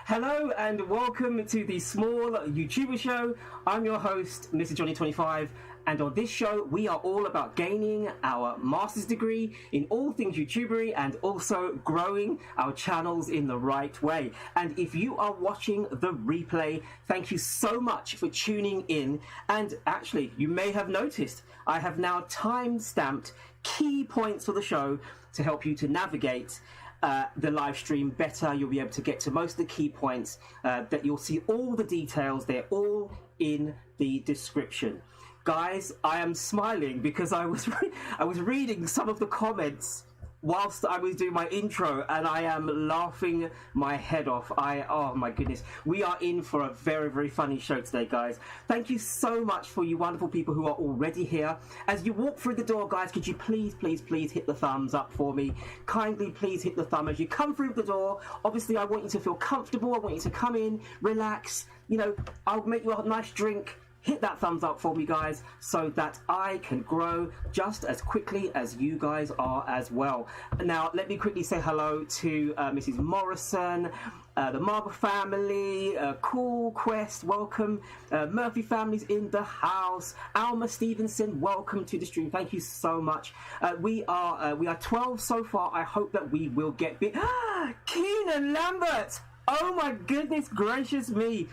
Hello and welcome to the Small YouTuber Show. I'm your host, MrJohnny25, and on this show we are all about gaining our master's degree in all things YouTubery and also growing our channels in the right way. And if you are watching the replay, thank you so much for tuning in. And actually, you may have noticed I have now time-stamped key points for the show to help you to navigate the live stream better. You'll be able to get to most of the key points, that you'll see all the details. They're all in the description. Guys, I am smiling because I was reading some of the comments whilst I was doing my intro, and I am laughing my head off. Oh my goodness, we are in for a very, very funny show today, guys. Thank you so much for you wonderful people who are already here. As you walk through the door, guys, could you please hit the thumbs up for me? Kindly please hit the thumb as you come through the door. Obviously, I want you to feel comfortable. I want you to come in, relax. You know, I'll make you a nice drink. Hit that thumbs up for me, guys, so that I can grow just as quickly as you guys are as well. Now, let me quickly say hello to Mrs. Morrison, the Marble family, Cool Quest, welcome. Murphy family's in the house. Alma Stevenson, welcome to the stream. Thank you so much. We are 12 so far. I hope that we will get big. Keenan Lambert! Oh my goodness gracious me!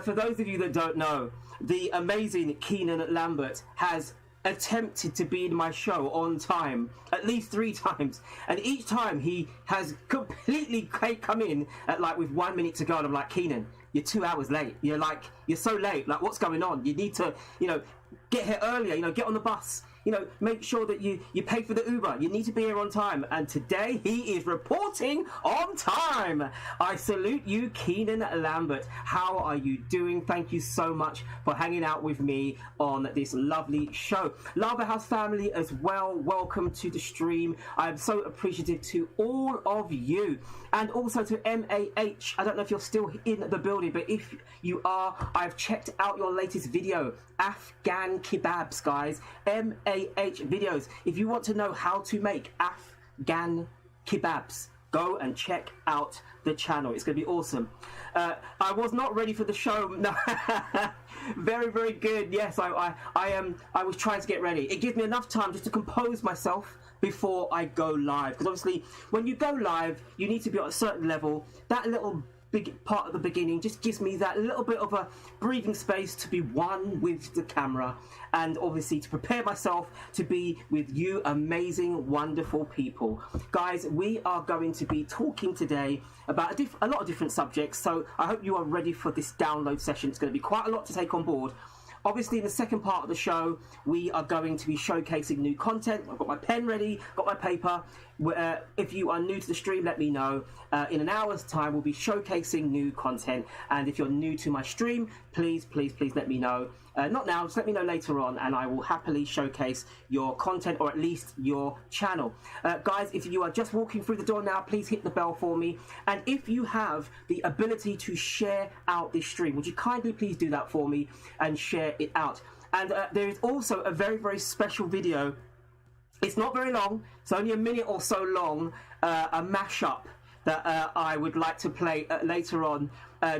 For those of you that don't know, the amazing Keenan Lambert has attempted to be in my show on time at least 3 times, and each time he has completely come in at like with 1 minute to go, and I'm like, Keenan, you're 2 hours late. You're so late. Like, what's going on? You need to, get here earlier. Get on the bus. Make sure that you pay for the Uber. You need to be here on time. And today he is reporting on time. I salute you, Keenan Lambert. How are you doing? Thank you so much for hanging out with me on this lovely show. Lava House family as well, welcome to the stream. I'm so appreciative to all of you. And also to MAH. I don't know if you're still in the building, but if you are, I've checked out your latest video, Afghan kebabs, guys. MAH videos. If you want to know how to make Afghan kebabs, go and check out the channel. It's going to be awesome. I was not ready for the show. No. Very, very good. Yes, I was trying to get ready. It gives me enough time just to compose myself before I go live. Because obviously, when you go live, you need to be at a certain level. That little big part at the beginning just gives me that little bit of a breathing space to be one with the camera, and obviously to prepare myself to be with you amazing, wonderful people. Guys, we are going to be talking today about a lot of different subjects, so I hope you are ready for this download session. It's going to be quite a lot to take on board. Obviously, in the second part of the show, we are going to be showcasing new content. I've got my pen ready, got my paper. If you are new to the stream, let me know. In an hour's time, we'll be showcasing new content. And if you're new to my stream, please let me know. Not now, just let me know later on, and I will happily showcase your content, or at least your channel. Guys, if you are just walking through the door now, please hit the bell for me. And if you have the ability to share out this stream, would you kindly please do that for me and share it out? And there is also a very, very special video. It's not very long, it's only a minute or so long, a mashup that I would like to play later on,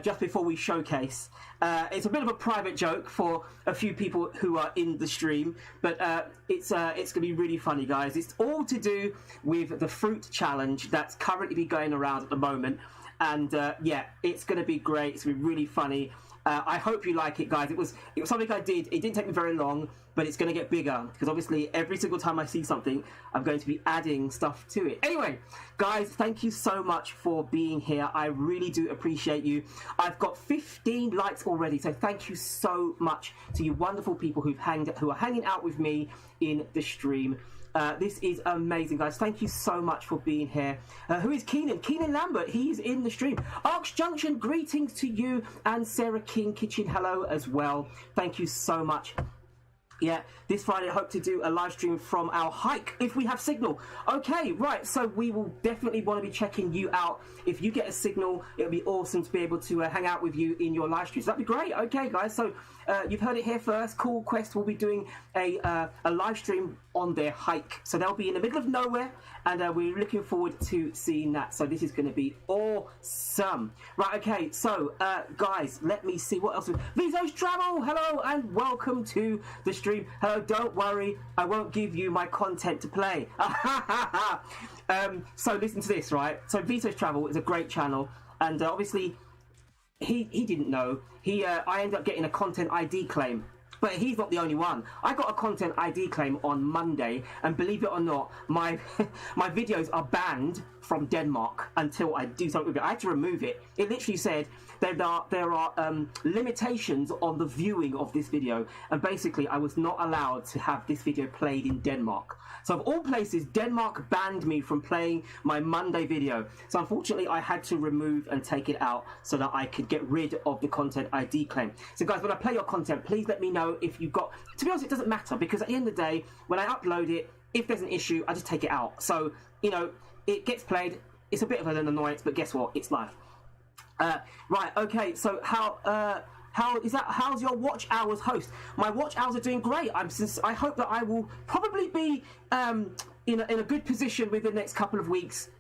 just before we showcase. It's a bit of a private joke for a few people who are in the stream, but it's going to be really funny, guys. It's all to do with the fruit challenge that's currently going around at the moment, and yeah, it's going to be great. It's going to be really funny. I hope you like it, guys. It was something I did. It didn't take me very long, but it's going to get bigger, because obviously every single time I see something, I'm going to be adding stuff to it. Anyway, guys, thank you so much for being here. I really do appreciate you. I've got 15 likes already, so thank you so much to you wonderful people who are hanging out with me in the stream. This is amazing, guys. Thank you so much for being here. Who is Keenan? Keenan Lambert. He's in the stream. Arch Junction, greetings to you. And Sarah King Kitchen, hello as well. Thank you so much. Yeah, this Friday I hope to do a live stream from our hike if we have signal. Okay, right, so we will definitely want to be checking you out. If you get a signal, it'll be awesome to be able to hang out with you in your live streams. That'd be great. Okay, guys, so you've heard it here first. Cool Quest will be doing a live stream on their hike. So they'll be in the middle of nowhere, and we're looking forward to seeing that. So this is going to be awesome. Right, okay, so guys, let me see what else. Vito's Travel, hello, and welcome to the stream. Hello, don't worry, I won't give you my content to play. So listen to this, right? So Vito's Travel is a great channel, and obviously he didn't know. I ended up getting a content ID claim. But he's not the only one. I got a content ID claim on Monday, and believe it or not, my my videos are banned from Denmark until I do something with it. I had to remove it. It literally said there are limitations on the viewing of this video, and basically I was not allowed to have this video played in Denmark. So of all places, Denmark banned me from playing my Monday video. So unfortunately, I had to remove and take it out so that I could get rid of the content ID claim. So guys, when I play your content, please let me know if you've got... To be honest, it doesn't matter, because at the end of the day, when I upload it, if there's an issue, I just take it out. So, you know, it gets played. It's a bit of an annoyance, but guess what? It's life. Right, okay, so how's your watch hours host? My watch hours are doing great. I hope that I will probably be in a good position within the next couple of weeks,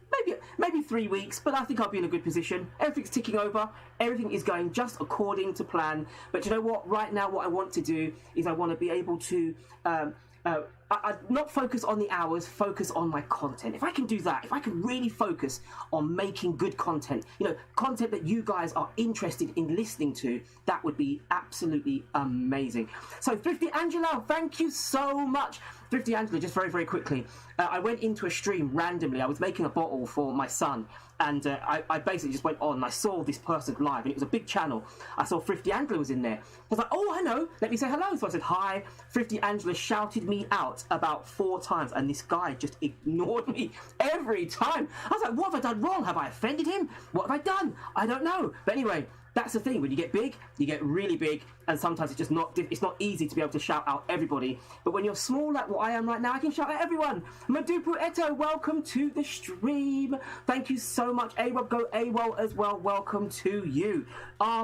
maybe 3 weeks, but I think I'll be in a good position. Everything's ticking over. Everything is going just according to plan. But you know what? Right now, what I want to do is I want to be able to I not focus on the hours, focus on my content. If I can do that, if I can really focus on making good content, you know, content that you guys are interested in listening to, that would be absolutely amazing. So Thrifty Angela, thank you so much. Thrifty Angela, just very, very quickly, I went into a stream randomly. I was making a bottle for my son, and I basically just went on and I saw this person live, and it was a big channel. I saw Thrifty Angela was in there. I was like, oh, hello, let me say hello. So I said hi. Thrifty Angela shouted me out about 4 times, and this guy just ignored me every time. I was like, what have I done wrong? Have I offended him? What have I done? I don't know. But anyway, that's the thing. When you get big, you get really big, and sometimes it's not easy to be able to shout out everybody. But when you're small, like what I am right now, I can shout out everyone. Madupu Eto, welcome to the stream. Thank you so much. A-Rob Go AWOL as well. Welcome to you.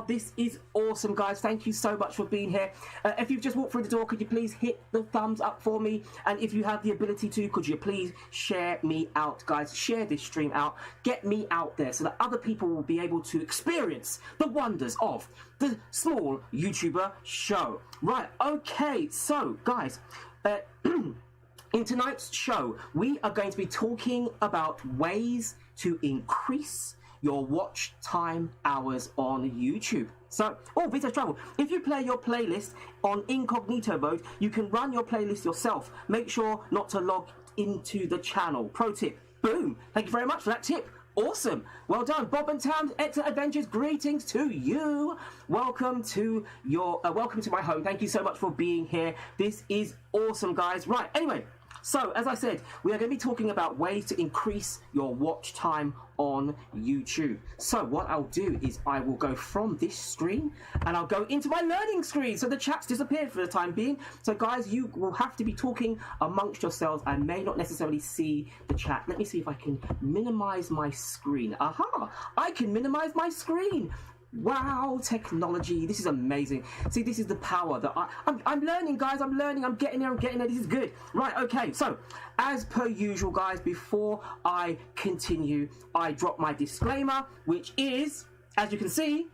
This is awesome, guys. Thank you so much for being here. If you've just walked through the door, could you please hit the thumbs up for me? And if you have the ability to, could you please share me out, guys? Share this stream out. Get me out there so that other people will be able to experience the wonders of the small YouTuber show. Right, okay, so guys, in tonight's show, we are going to be talking about ways to increase your watch time hours on YouTube. So, Vito's Travel, if you play your playlist on incognito mode, you can run your playlist yourself. Make sure not to log into the channel. Pro tip, boom. Thank you very much for that tip. Awesome. Well done. Bob and Tam, Excellent Adventures, greetings to you. Welcome to my home. Thank you so much for being here. This is awesome, guys. Right, anyway, so as I said, we are going to be talking about ways to increase your watch time on YouTube. So what I'll do is I will go from this screen and I'll go into my learning screen. So the chat's disappeared for the time being. So guys, you will have to be talking amongst yourselves. I may not necessarily see the chat. Let me see if I can minimize my screen. Aha! I can minimize my screen. Wow, technology, this is amazing. See, this is the power that I'm learning, guys. I'm learning. I'm getting there. This is good. Right, okay, so as per usual, guys, before I continue, I drop my disclaimer, which is, as you can see,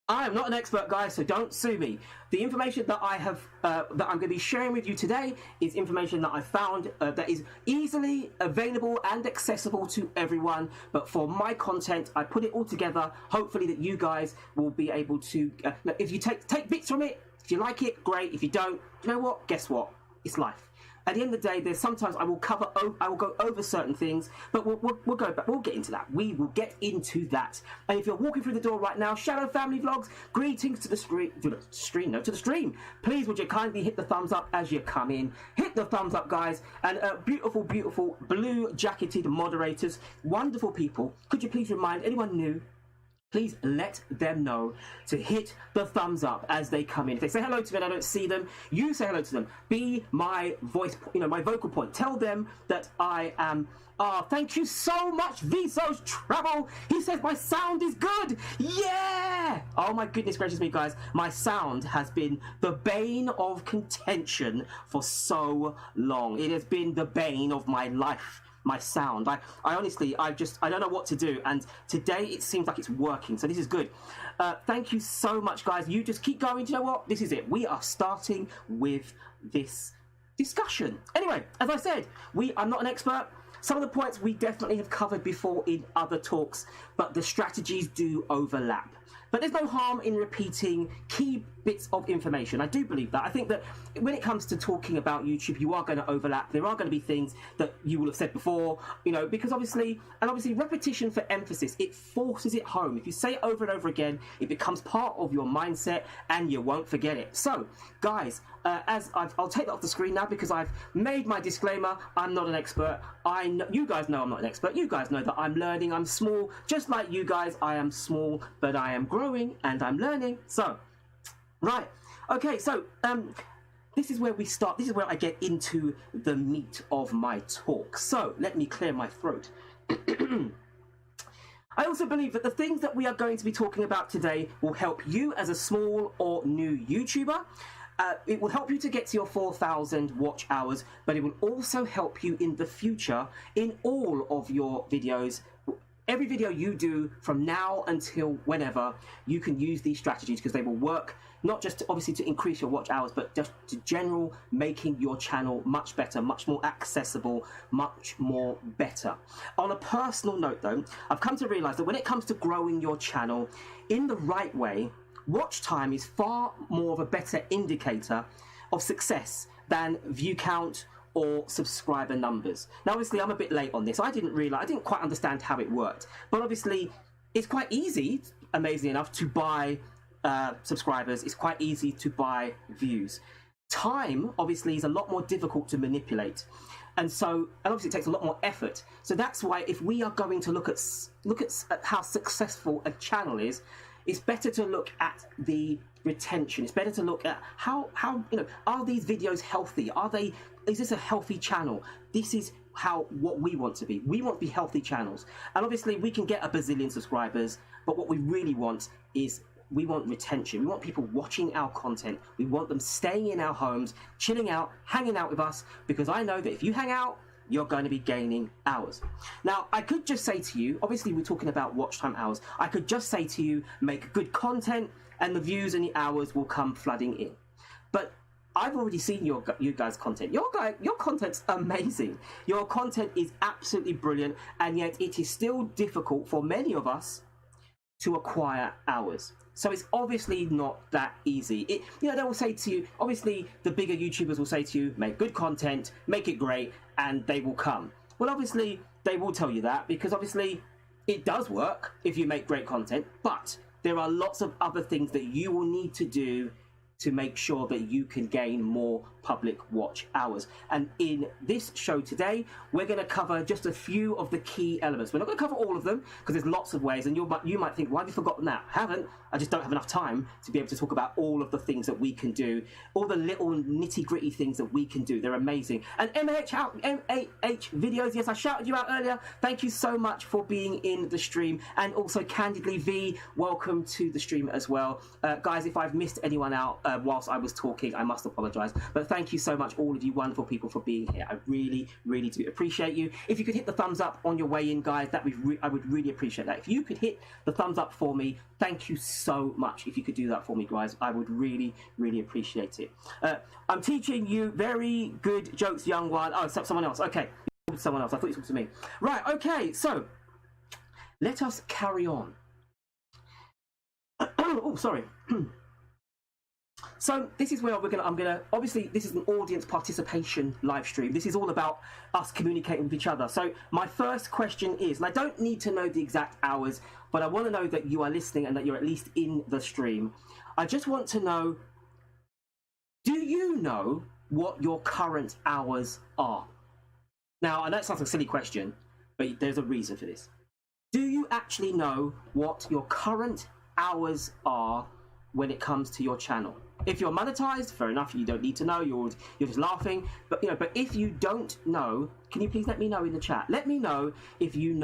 I am not an expert, guys, so don't sue me. The information that I have, that I'm going to be sharing with you today is information that I found that is easily available and accessible to everyone. But for my content, I put it all together. Hopefully that you guys will be able to, if you take bits from it, if you like it, great. If you don't, you know what? Guess what? It's life. At the end of the day, there's sometimes I will go over certain things, but we'll go back. We'll get into that. We will get into that. And if you're walking through the door right now, Shadow Family Vlogs, greetings to the stream. Please, would you kindly hit the thumbs up as you come in? Hit the thumbs up, guys. And beautiful, beautiful blue jacketed moderators, wonderful people. Could you please remind anyone new please let them know to hit the thumbs up as they come in. If they say hello to me and I don't see them, you say hello to them. Be my voice, my vocal point. Tell them that I am. Thank you so much, Viso's Travel. He says my sound is good. Yeah! Oh my goodness gracious me, guys. My sound has been the bane of contention for so long. It has been the bane of my life. My sound. I honestly, I don't know what to do, and today it seems like it's working, so this is good. Thank you so much, guys. You just keep going. Do you know what? This is it. We are starting with this discussion. Anyway, as I said, I'm not an expert. Some of the points we definitely have covered before in other talks, but the strategies do overlap. But there's no harm in repeating key bits of information. I do believe that. I think that when it comes to talking about YouTube, you are going to overlap. There are going to be things that you will have said before, because obviously repetition for emphasis, it forces it home. If you say it over and over again, it becomes part of your mindset and you won't forget it. So, guys, I'll take that off the screen now because I've made my disclaimer. I'm not an expert. You guys know I'm not an expert. You guys know that I'm learning. I'm small. Just like you guys, I am small, but I am growing and I'm learning. So, right. Okay, so this is where we start. This is where I get into the meat of my talk. So, let me clear my throat. I also believe that the things that we are going to be talking about today will help you as a small or new YouTuber. It will help you to get to your 4,000 watch hours, but it will also help you in the future in all of your videos. Every video you do from now until whenever, you can use these strategies because they will work not just obviously to increase your watch hours, but just to general making your channel much better, much more accessible, much more better. On a personal note though, I've come to realize that when it comes to growing your channel in the right way, watch time is far more of a better indicator of success than view count or subscriber numbers. Now, obviously, I'm a bit late on this. I didn't quite understand how it worked. But obviously, it's quite easy, amazingly enough, to buy subscribers. It's quite easy to buy views. Time, obviously, is a lot more difficult to manipulate. And obviously it takes a lot more effort. So that's why if we are going to look at how successful a channel is, it's better to look at the retention. It's better to look at how are these videos healthy? Is this a healthy channel? This is what we want to be. We want to be healthy channels. And obviously we can get a bazillion subscribers, but what we really want is we want retention. We want people watching our content. We want them staying in our homes, chilling out, hanging out with us, because I know that if you hang out, you're going to be gaining hours. Now, I could just say to you, obviously we're talking about watch time hours. I could just say to you, make good content and the views and the hours will come flooding in. But I've already seen you guys' content. Your content's amazing. Your content is absolutely brilliant, and yet it is still difficult for many of us to acquire hours. So it's obviously not that easy. They will say to you, obviously the bigger YouTubers will say to you, make good content, make it great, and they will come. Well, obviously they will tell you that because obviously it does work if you make great content, but there are lots of other things that you will need to do to make sure that you can gain more public watch hours. And in this show today, we're going to cover just a few of the key elements. We're not going to cover all of them because there's lots of ways, and you might think, why have you forgotten that? I haven't. I just don't have enough time to be able to talk about all of the things that we can do, all the little nitty-gritty things that we can do. They're amazing. And MAH videos, yes, I shouted you out earlier. Thank you so much for being in the stream. And also Candidly V, welcome to the stream as well. Guys, if I've missed anyone out whilst I was talking, I must apologise. But thank you so much, all of you wonderful people, for being here. I really, really do appreciate you. If you could hit the thumbs up on your way in, guys, I would really appreciate that. If you could hit the thumbs up for me, thank you so much. If you could do that for me, guys, I would really, really appreciate it. I'm teaching you very good jokes, young one. Oh, someone else. Okay, someone else. I thought you were talking to me. Right. Okay. So let us carry on. Oh, sorry. So this is where I'm gonna obviously this is an audience participation live stream. This is all about us communicating with each other. So my first question is, and I don't need to know the exact hours, but I want to know that you are listening and that you're at least in the stream. I just want to know, do you know what your current hours are? Now, I know it sounds like a silly question, but there's a reason for this. Do you actually know what your current hours are when it comes to your channel? If you're monetized, fair enough, you don't need to know, you're just laughing. But but if you don't know, can you please let me know in the chat? Let me know if you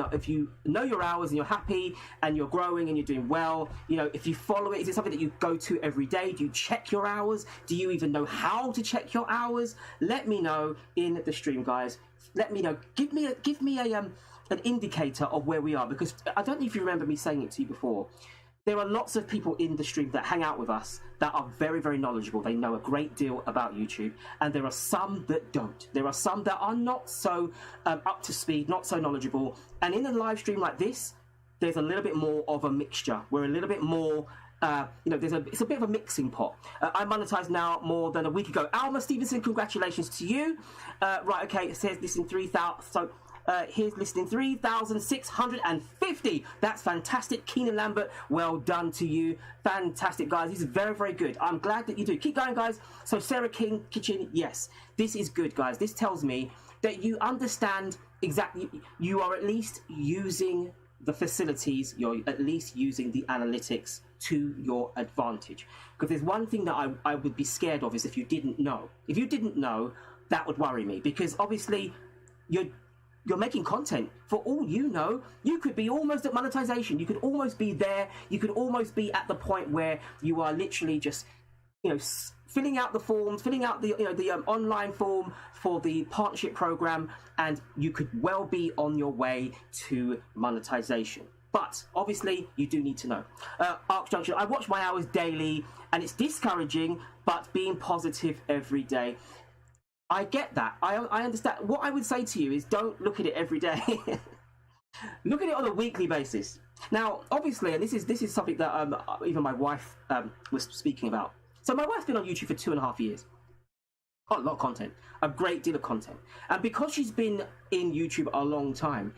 know your hours and you're happy and you're growing and you're doing well. If you follow it, is it something that you go to every day? Do you check your hours? Do you even know how to check your hours? Let me know in the stream, guys. Let me know. Give me an indicator of where we are, because I don't know if you remember me saying it to you before. There are lots of people in the stream that hang out with us that are very, very knowledgeable. They know a great deal about YouTube, and there are some that don't. There are some that are not so up to speed, not so knowledgeable. And in a live stream like this, there's a little bit more of a mixture. We're a little bit more, it's a bit of a mixing pot. I monetized now more than a week ago. Alma Stevenson, congratulations to you. Right, okay, it says this in 3,000. So. Here's listing 3,650. That's fantastic. Keenan Lambert, well done to you. Fantastic, guys. This is very, very good. I'm glad that you do. Keep going, guys. So Sarah King Kitchen, yes, this is good, guys. This tells me that you understand exactly, you are at least using the facilities, you're at least using the analytics to your advantage. Because there's one thing that I would be scared of, is if you didn't know. If you didn't know, that would worry me, because obviously you're making content. For all you know, you could be almost at monetization. You could almost be there. You could almost be at the point where you are literally just, filling out the forms, filling out the online form for the partnership program, and you could well be on your way to monetization. But obviously, you do need to know. Arc Junction, I watch my hours daily, and it's discouraging, but being positive every day. I get that. I understand. What I would say to you is, don't look at it every day. Look at it on a weekly basis. Now, obviously, and this is something that even my wife was speaking about. So my wife's been on YouTube for 2.5 years. Got a lot of content, a great deal of content. And because she's been in YouTube a long time,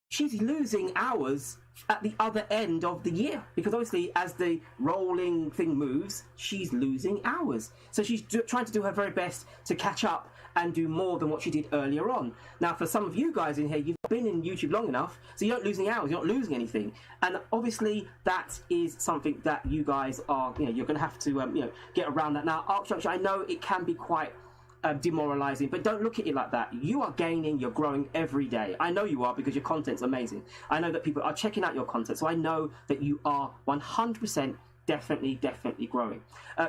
she's losing hours at the other end of the year, because obviously as the rolling thing moves, she's losing hours. So she's trying to do her very best to catch up and do more than what she did earlier on. Now, for some of you guys in here, you've been in YouTube long enough, so you're not losing hours, you're not losing anything. And obviously that is something that you guys are, you're going to have to, get around that. Now, Arc Structure, I know it can be quite demoralizing, but don't look at it like that. You are gaining, you're growing every day. I know you are, because your content's amazing. I know that people are checking out your content, so I know that you are 100% definitely growing.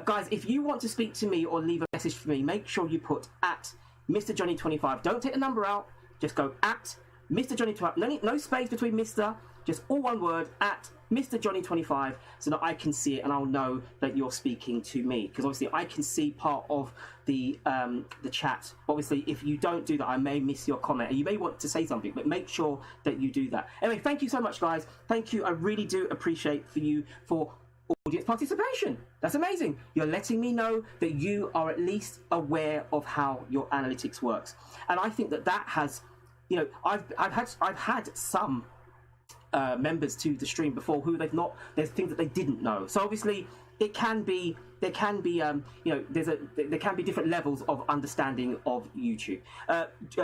Guys, if you want to speak to me or leave a message for me, make sure you put at MrJohnny25. Don't take the number out, just go at MrJohnny25. No space between Mr. Just all one word, at MrJohnny25, so that I can see it and I'll know that you're speaking to me. Because obviously I can see part of the chat. Obviously, if you don't do that, I may miss your comment. And you may want to say something, but make sure that you do that. Anyway, thank you so much, guys. Thank you. I really do appreciate for audience participation. That's amazing. You're letting me know that you are at least aware of how your analytics works. And I think that has, I've had some members to the stream before who there's things that they didn't know. So obviously there can be different levels of understanding of YouTube.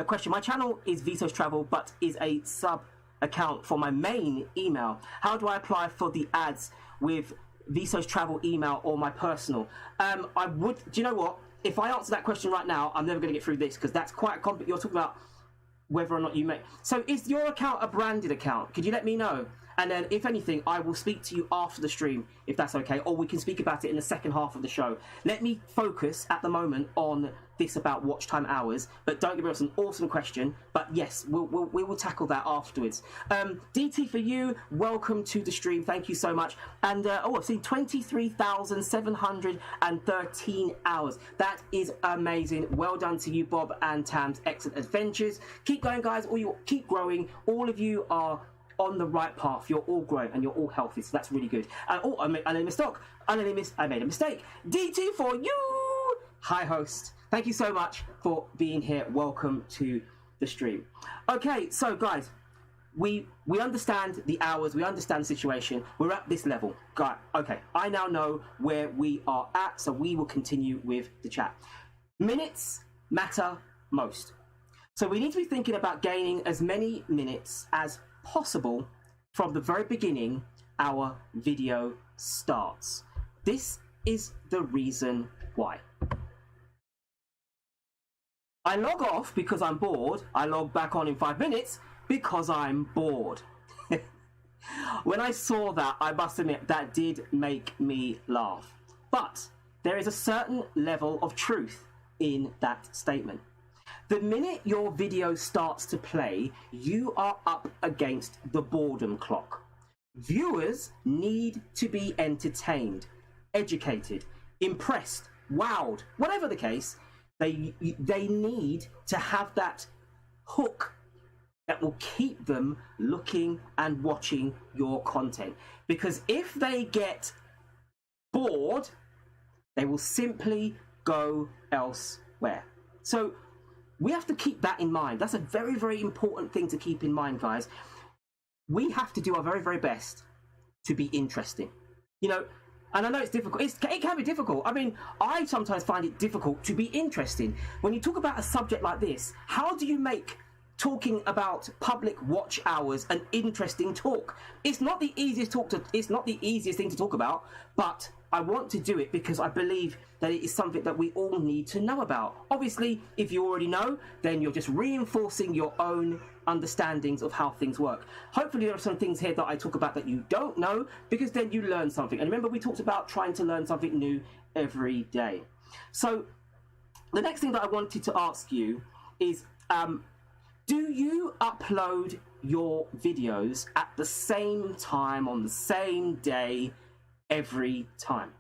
Question: my channel is Vito's Travel, but is a sub account for my main email. How do I apply for the ads with Vito's Travel email or my personal? Do you know what? If I answer that question right now, I'm never going to get through this, because that's quite complex. You're talking about whether or not you may. So is your account a branded account? Could you let me know? And then, if anything, I will speak to you after the stream, if that's okay, or we can speak about it in the second half of the show. Let me focus at the moment on this about watch time hours, but don't give us an awesome question. But yes, we will tackle that afterwards. DT for you, welcome to the stream. Thank you so much. And I've seen 23,713 hours. That is amazing. Well done to you, Bob and Tam's excellent adventures. Keep going, guys. Keep growing. All of you are on the right path. You're all growing and you're all healthy, so that's really good. And I made a mistake. I made a mistake. DT for you. Hi, host. Thank you so much for being here. Welcome to the stream. Okay, so guys, we understand the hours, we understand the situation. We're at this level. Okay, I now know where we are at, so we will continue with the chat. Minutes matter most. So we need to be thinking about gaining as many minutes as possible from the very beginning, our video starts. This is the reason why. I log off because I'm bored. I log back on in 5 minutes because I'm bored. When I saw that, I must admit that did make me laugh. But there is a certain level of truth in that statement. The minute your video starts to play, you are up against the boredom clock. Viewers need to be entertained, educated, impressed, wowed, whatever the case. They need to have that hook that will keep them looking and watching your content. Because if they get bored, they will simply go elsewhere. So we have to keep that in mind. That's a very, very important thing to keep in mind, guys. We have to do our very, very best to be interesting. You know, and I know it's difficult. It can be difficult. I mean, I sometimes find it difficult to be interesting. When you talk about a subject like this, how do you make talking about public watch hours an interesting talk? It's not the easiest thing to talk about, but I want to do it because I believe that it is something that we all need to know about. Obviously, if you already know, then you're just reinforcing your own understandings of how things work. Hopefully there are some things here that I talk about that you don't know, because then you learn something. And remember, we talked about trying to learn something new every day. So the next thing that I wanted to ask you is, do you upload your videos at the same time on the same day every time?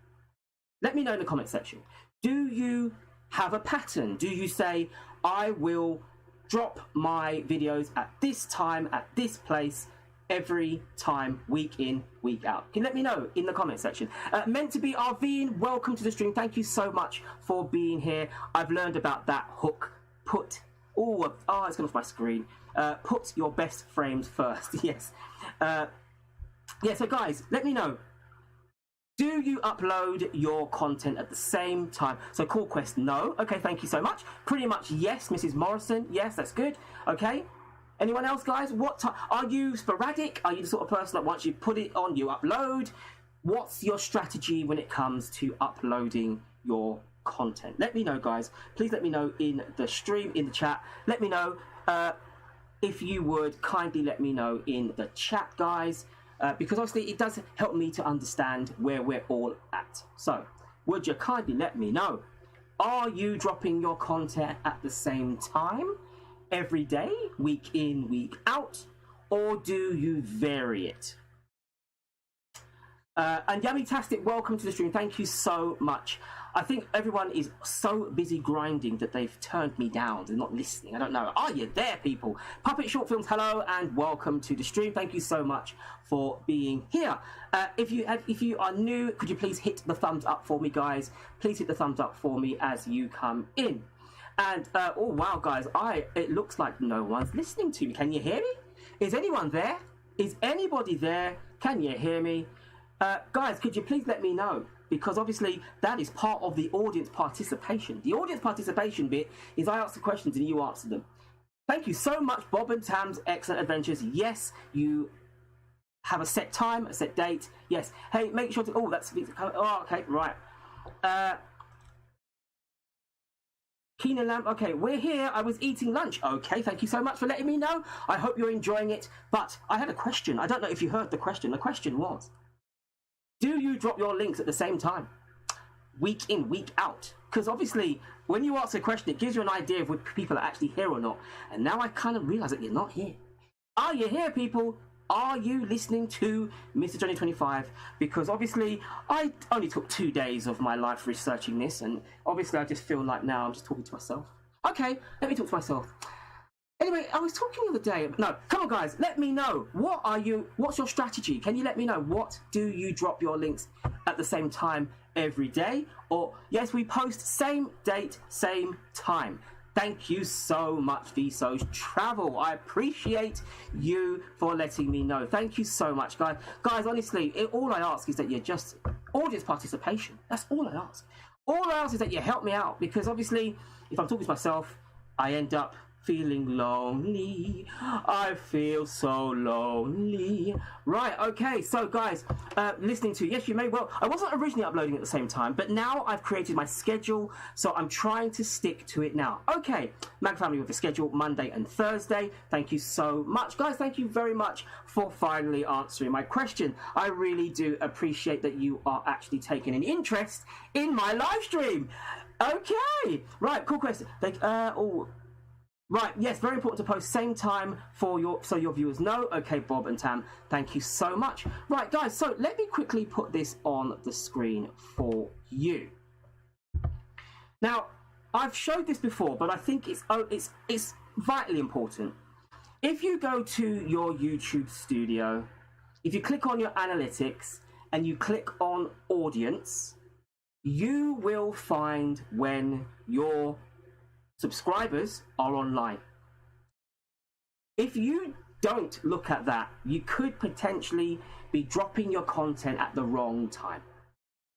Let me know in the comment section. Do you have a pattern? Do you say, I will drop my videos at this time, at this place, every time, week in, week out? Can you let me know in the comment section? Meant to be Arvine, welcome to the stream. Thank you so much for being here. I've learned about that hook. It's gone off my screen. Put your best frames first. Yes. So guys, let me know. Do you upload your content at the same time? So Call Quest, no. Okay, thank you so much. Pretty much yes, Mrs. Morrison. Yes, that's good. Okay. Anyone else, guys? What time? Are you sporadic? Are you the sort of person that once you put it on, you upload? What's your strategy when it comes to uploading your content? Let me know, guys. Please let me know in the stream, in the chat. Let me know. If you would kindly let me know in the chat, guys. Because obviously it does help me to understand where we're all at. So, would you kindly let me know? Are you dropping your content at the same time every day, week in, week out? Or do you vary it? And Yummy-tastic, welcome to the stream. Thank you so much. I think everyone is so busy grinding that they've turned me down. They're not listening. I don't know. Are you there, people? Puppet Short Films, hello and welcome to the stream. Thank you so much for being here. If you are new, could you please hit the thumbs up for me, guys? Please hit the thumbs up for me as you come in. And oh wow, guys, it looks like no one's listening to me. Can you hear me? Is anyone there? Is anybody there? Can you hear me? Guys, could you please let me know? Because obviously that is part of the audience participation. The audience participation bit is I ask the questions and you answer them. Thank you so much, Bob and Tam's Excellent Adventures. Yes, you have a set time, a set date. Yes. Hey, make sure to... Oh, that's... Oh, okay, right. Keenan Lamb, okay, we're here. I was eating lunch. Okay, thank you so much for letting me know. I hope you're enjoying it. But I had a question. I don't know if you heard the question. The question was, do you drop your links at the same time? Week in, week out? Because obviously, when you ask a question, it gives you an idea of if people are actually here or not. And now I kind of realize that you're not here. Are you here, people? Are you listening to MrJohnny25? Because obviously, I only took 2 days of my life researching this. And obviously, I just feel like now I'm just talking to myself. Okay, let me talk to myself. Anyway, I was talking the other day. No, come on, guys. Let me know. What's your strategy? Can you let me know? What do you drop your links at the same time every day? Or, yes, we post same date, same time. Thank you so much, Vsauce Travel. I appreciate you for letting me know. Thank you so much, guys. Guys, honestly, all I ask is that you just... audience participation. That's all I ask. All I ask is that you help me out. Because, obviously, if I'm talking to myself, I end up feeling lonely. I feel so lonely. Right, okay, so guys, listening to Yes You May Well, I wasn't originally uploading at the same time, but now I've created my schedule, so I'm trying to stick to it now. Okay, Mag Family with the schedule, Monday and Thursday. Thank you so much. Guys, thank you very much for finally answering my question. I really do appreciate that you are actually taking an interest in my live stream. Okay, right, cool question. Right, yes, very important to post same time so your viewers know. Okay, Bob and Tam, thank you so much. Right, guys, so let me quickly put this on the screen for you. Now, I've showed this before, but I think it's vitally important. If you go to your YouTube studio, if you click on your analytics and you click on audience, you will find when your subscribers are online. If you don't look at that, you could potentially be dropping your content at the wrong time.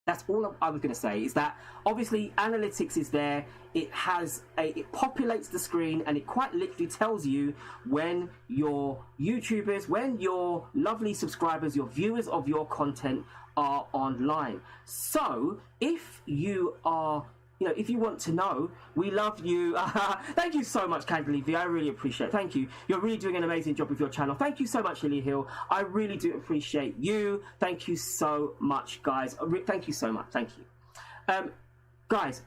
That's all I was going to say, is that obviously analytics is there. It populates the screen, and it quite literally tells you when your YouTubers, when your lovely subscribers, your viewers of your content are online. So if you are, if you want to know, we love you. Thank you so much, Candy V. I really appreciate it. Thank you. You're really doing an amazing job with your channel. Thank you so much, Lily Hill. I really do appreciate you. Thank you so much, guys. Thank you so much. Thank you. Guys,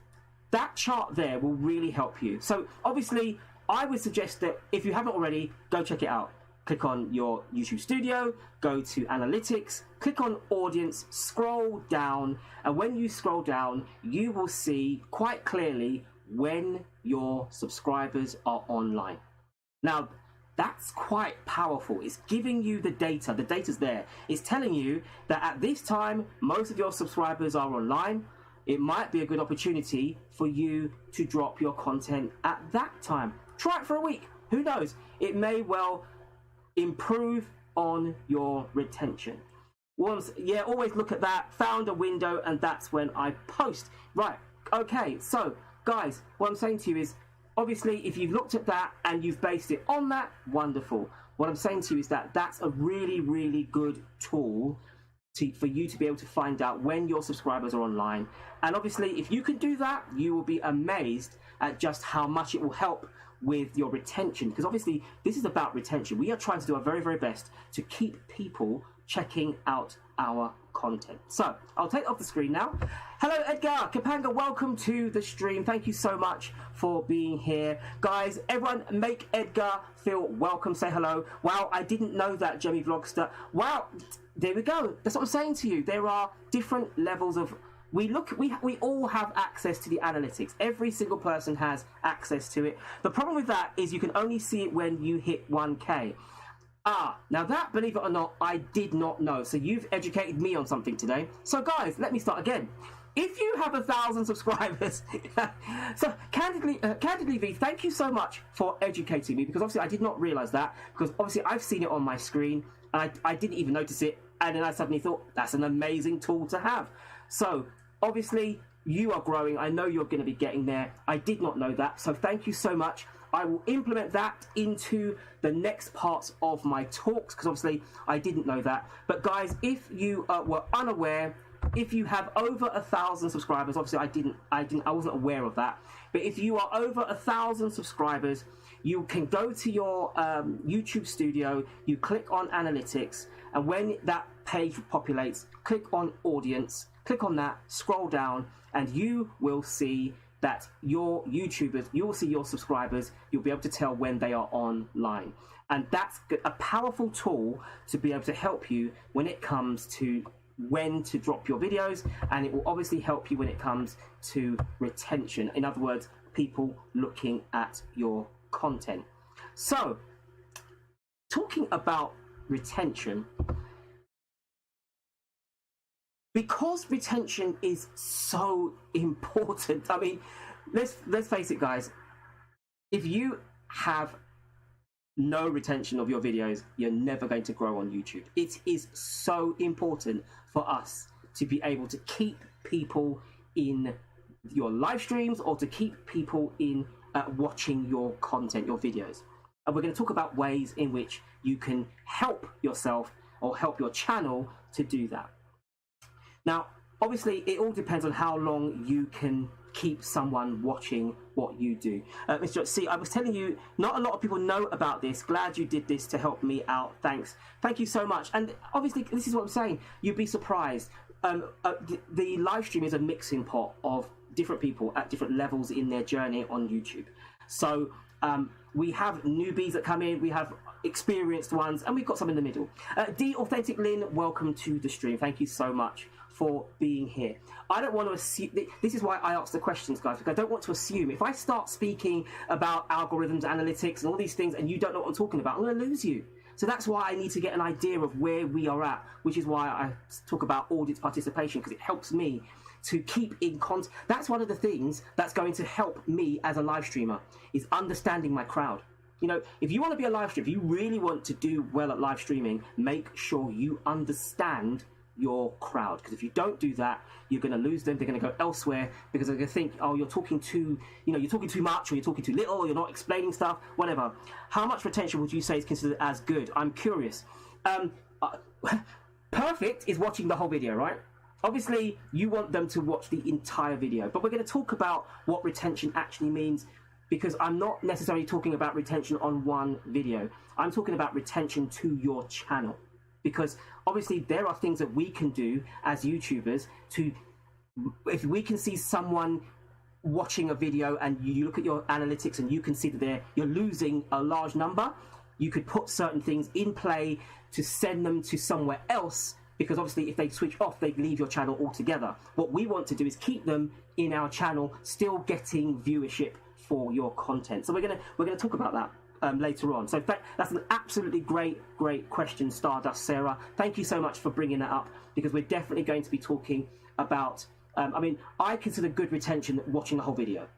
that chart there will really help you. So obviously, I would suggest that if you haven't already, go check it out. Click on your YouTube studio, go to analytics, click on audience, scroll down, and when you scroll down, you will see quite clearly when your subscribers are online. Now, that's quite powerful. It's giving you the data. The data's there. It's telling you that at this time, most of your subscribers are online. It might be a good opportunity for you to drop your content at that time. Try it for a week. Who knows? It may well improve on your retention. Always look at that. Found a window, and that's when I post. Right, okay, so guys, what I'm saying to you is, obviously, if you've looked at that and you've based it on that, wonderful. What I'm saying to you is that that's a really, really good tool for you to be able to find out when your subscribers are online. And obviously, if you can do that, you will be amazed at just how much it will help with your retention, because obviously this is about retention. We are trying to do our very, very best to keep people checking out our content. So I'll take it off the screen now. Hello, Edgar Kapanga, welcome to the stream. Thank you so much for being here. Guys, everyone make Edgar feel welcome. Say hello. Wow, I didn't know that, Jemmy Vlogster. Wow, there we go. That's what I'm saying to you. There are different levels of we all have access to the analytics. Every single person has access to it. The problem with that is you can only see it when you hit 1K. Now that, believe it or not, I did not know. So you've educated me on something today. So guys, let me start again. If you have 1,000 subscribers, so Candidly V, thank you so much for educating me, because obviously I did not realize that, because obviously I've seen it on my screen and I didn't even notice it, and then I suddenly thought that's an amazing tool to have. So obviously you are growing. I know you're going to be getting there. I did not know that, so thank you so much. I will implement that into the next parts of my talks, because obviously I didn't know that. But guys, if you were unaware, if you have over 1,000 subscribers, obviously I wasn't aware of that. But if you are over 1,000 subscribers, you can go to your YouTube studio, you click on analytics, and when that page populates, click on audience, click on that, scroll down, and you will see that your YouTubers, you will see your subscribers, you'll be able to tell when they are online. And that's a powerful tool to be able to help you when it comes to when to drop your videos, and it will obviously help you when it comes to retention. In other words, people looking at your content. So, talking about retention, because retention is so important. I mean, let's face it, guys. If you have no retention of your videos, you're never going to grow on YouTube. It is so important for us to be able to keep people in your live streams, or to keep people in watching your content, your videos. And we're going to talk about ways in which you can help yourself or help your channel to do that. Now, obviously, it all depends on how long you can keep someone watching what you do. Mr. See, I was telling you, not a lot of people know about this. Glad you did this to help me out. Thanks. Thank you so much. And obviously, this is what I'm saying. You'd be surprised. The live stream is a mixing pot of different people at different levels in their journey on YouTube. So we have newbies that come in, we have experienced ones, and we've got some in the middle. D Authentic Lynn, welcome to the stream. Thank you so much for being here. I don't want to assume, this is why I ask the questions, guys, because I don't want to assume. If I start speaking about algorithms, analytics, and all these things, and you don't know what I'm talking about, I'm going to lose you. So that's why I need to get an idea of where we are at, which is why I talk about audience participation, because it helps me to keep in contact. That's one of the things that's going to help me as a live streamer, is understanding my crowd. You know, if you want to be a live streamer, if you really want to do well at live streaming, make sure you understand your crowd, because if you don't do that, you're going to lose them. They're going to go elsewhere because they're going to think, oh, you're talking too much, or you're talking too little, or you're not explaining stuff, whatever. How much retention would you say is considered as good? I'm curious. Perfect is watching the whole video, right? Obviously, you want them to watch the entire video, but we're going to talk about what retention actually means, because I'm not necessarily talking about retention on one video. I'm talking about retention to your channel. Because obviously there are things that we can do as YouTubers to, if we can see someone watching a video and you look at your analytics and you can see that you're losing a large number, you could put certain things in play to send them to somewhere else, because obviously if they switch off, they leave your channel altogether. What we want to do is keep them in our channel, still getting viewership for your content. So we're gonna talk about that later on. So that's an absolutely great question, Stardust Sarah. Thank you so much for bringing that up, because we're definitely going to be talking about I mean, I consider good retention watching the whole video.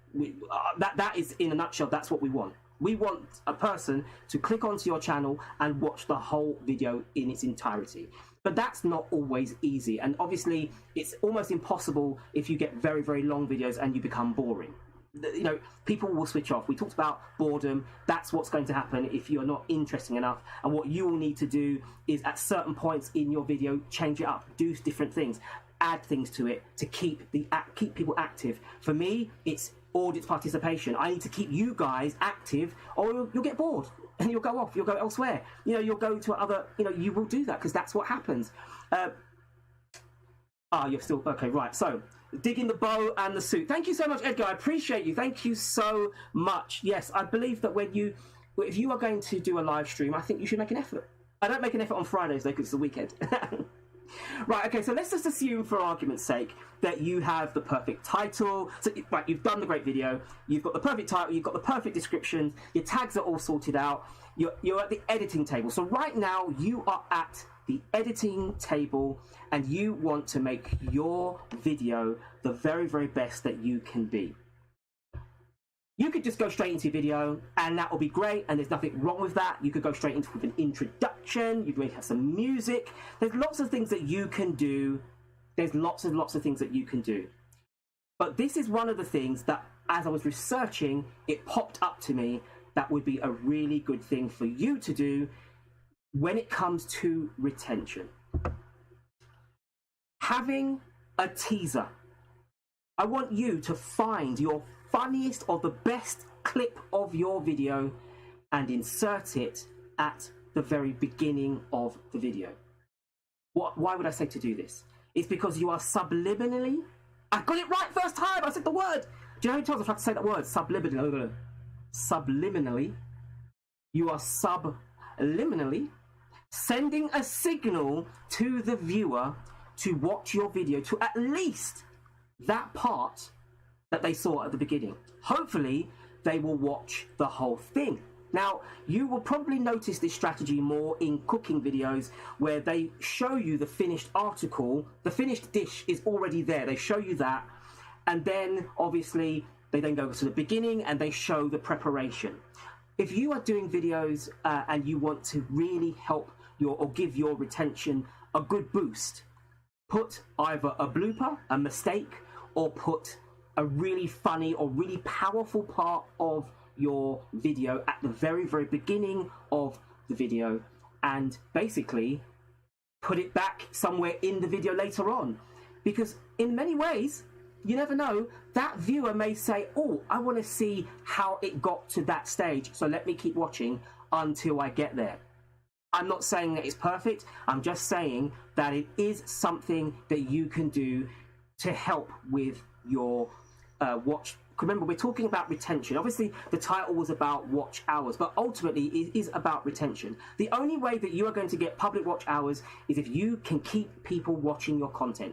That is, in a nutshell, that's what we want. We want a person to click onto your channel and watch the whole video in its entirety. But that's not always easy, and obviously it's almost impossible if you get very long videos and you become boring. You know, people will switch off. We talked about boredom. That's what's going to happen if you're not interesting enough. And what you will need to do is, at certain points in your video, change it up, do different things, add things to it to keep people active. For me, it's audience participation. I need to keep you guys active, or you'll get bored and you'll go off. You'll go elsewhere. You know, you'll go to other. You know, you will do that because that's what happens. You're still okay, right? So. Digging the bow and the suit. Thank you so much, Edgar. I appreciate you. Thank you so much. Yes, I believe that if you are going to do a live stream, I think you should make an effort. I don't make an effort on Fridays though, because it's the weekend. Right, okay, so let's just assume, for argument's sake, that you have the perfect title. So, right, you've done the great video, you've got the perfect title, you've got the perfect description, your tags are all sorted out, you're at the editing table. So right now, you are at the editing table, and you want to make your video the very best that you can be. You could just go straight into video, and that will be great, and there's nothing wrong with that. You could go straight into with an introduction, you may have some music. There's lots of things that you can do. There's lots of things that you can do. But this is one of the things that, as I was researching, it popped up to me that would be a really good thing for you to do when it comes to retention. Having a teaser. I want you to find your funniest or the best clip of your video and insert it at the very beginning of the video. Why would I say to do this? It's because you are subliminally... I got it right first time! I said the word! Do you know how many times I've had to say that word? Subliminally. Subliminally. You are subliminally sending a signal to the viewer to watch your video, to at least that part that they saw at the beginning. Hopefully, they will watch the whole thing. Now, you will probably notice this strategy more in cooking videos where they show you the finished article. The finished dish is already there. They show you that. And then, obviously, they then go to the beginning and they show the preparation. If you are doing videos and you want to really help or give your retention a good boost, put either a blooper, a mistake, or put a really funny or really powerful part of your video at the very, very beginning of the video, and basically put it back somewhere in the video later on. Because in many ways, you never know, that viewer may say, oh, I want to see how it got to that stage, so let me keep watching until I get there. I'm not saying that it's perfect, I'm just saying that it is something that you can do to help with your watch. Remember, we're talking about retention. Obviously, the title was about watch hours, but ultimately it is about retention. The only way that you are going to get public watch hours is if you can keep people watching your content.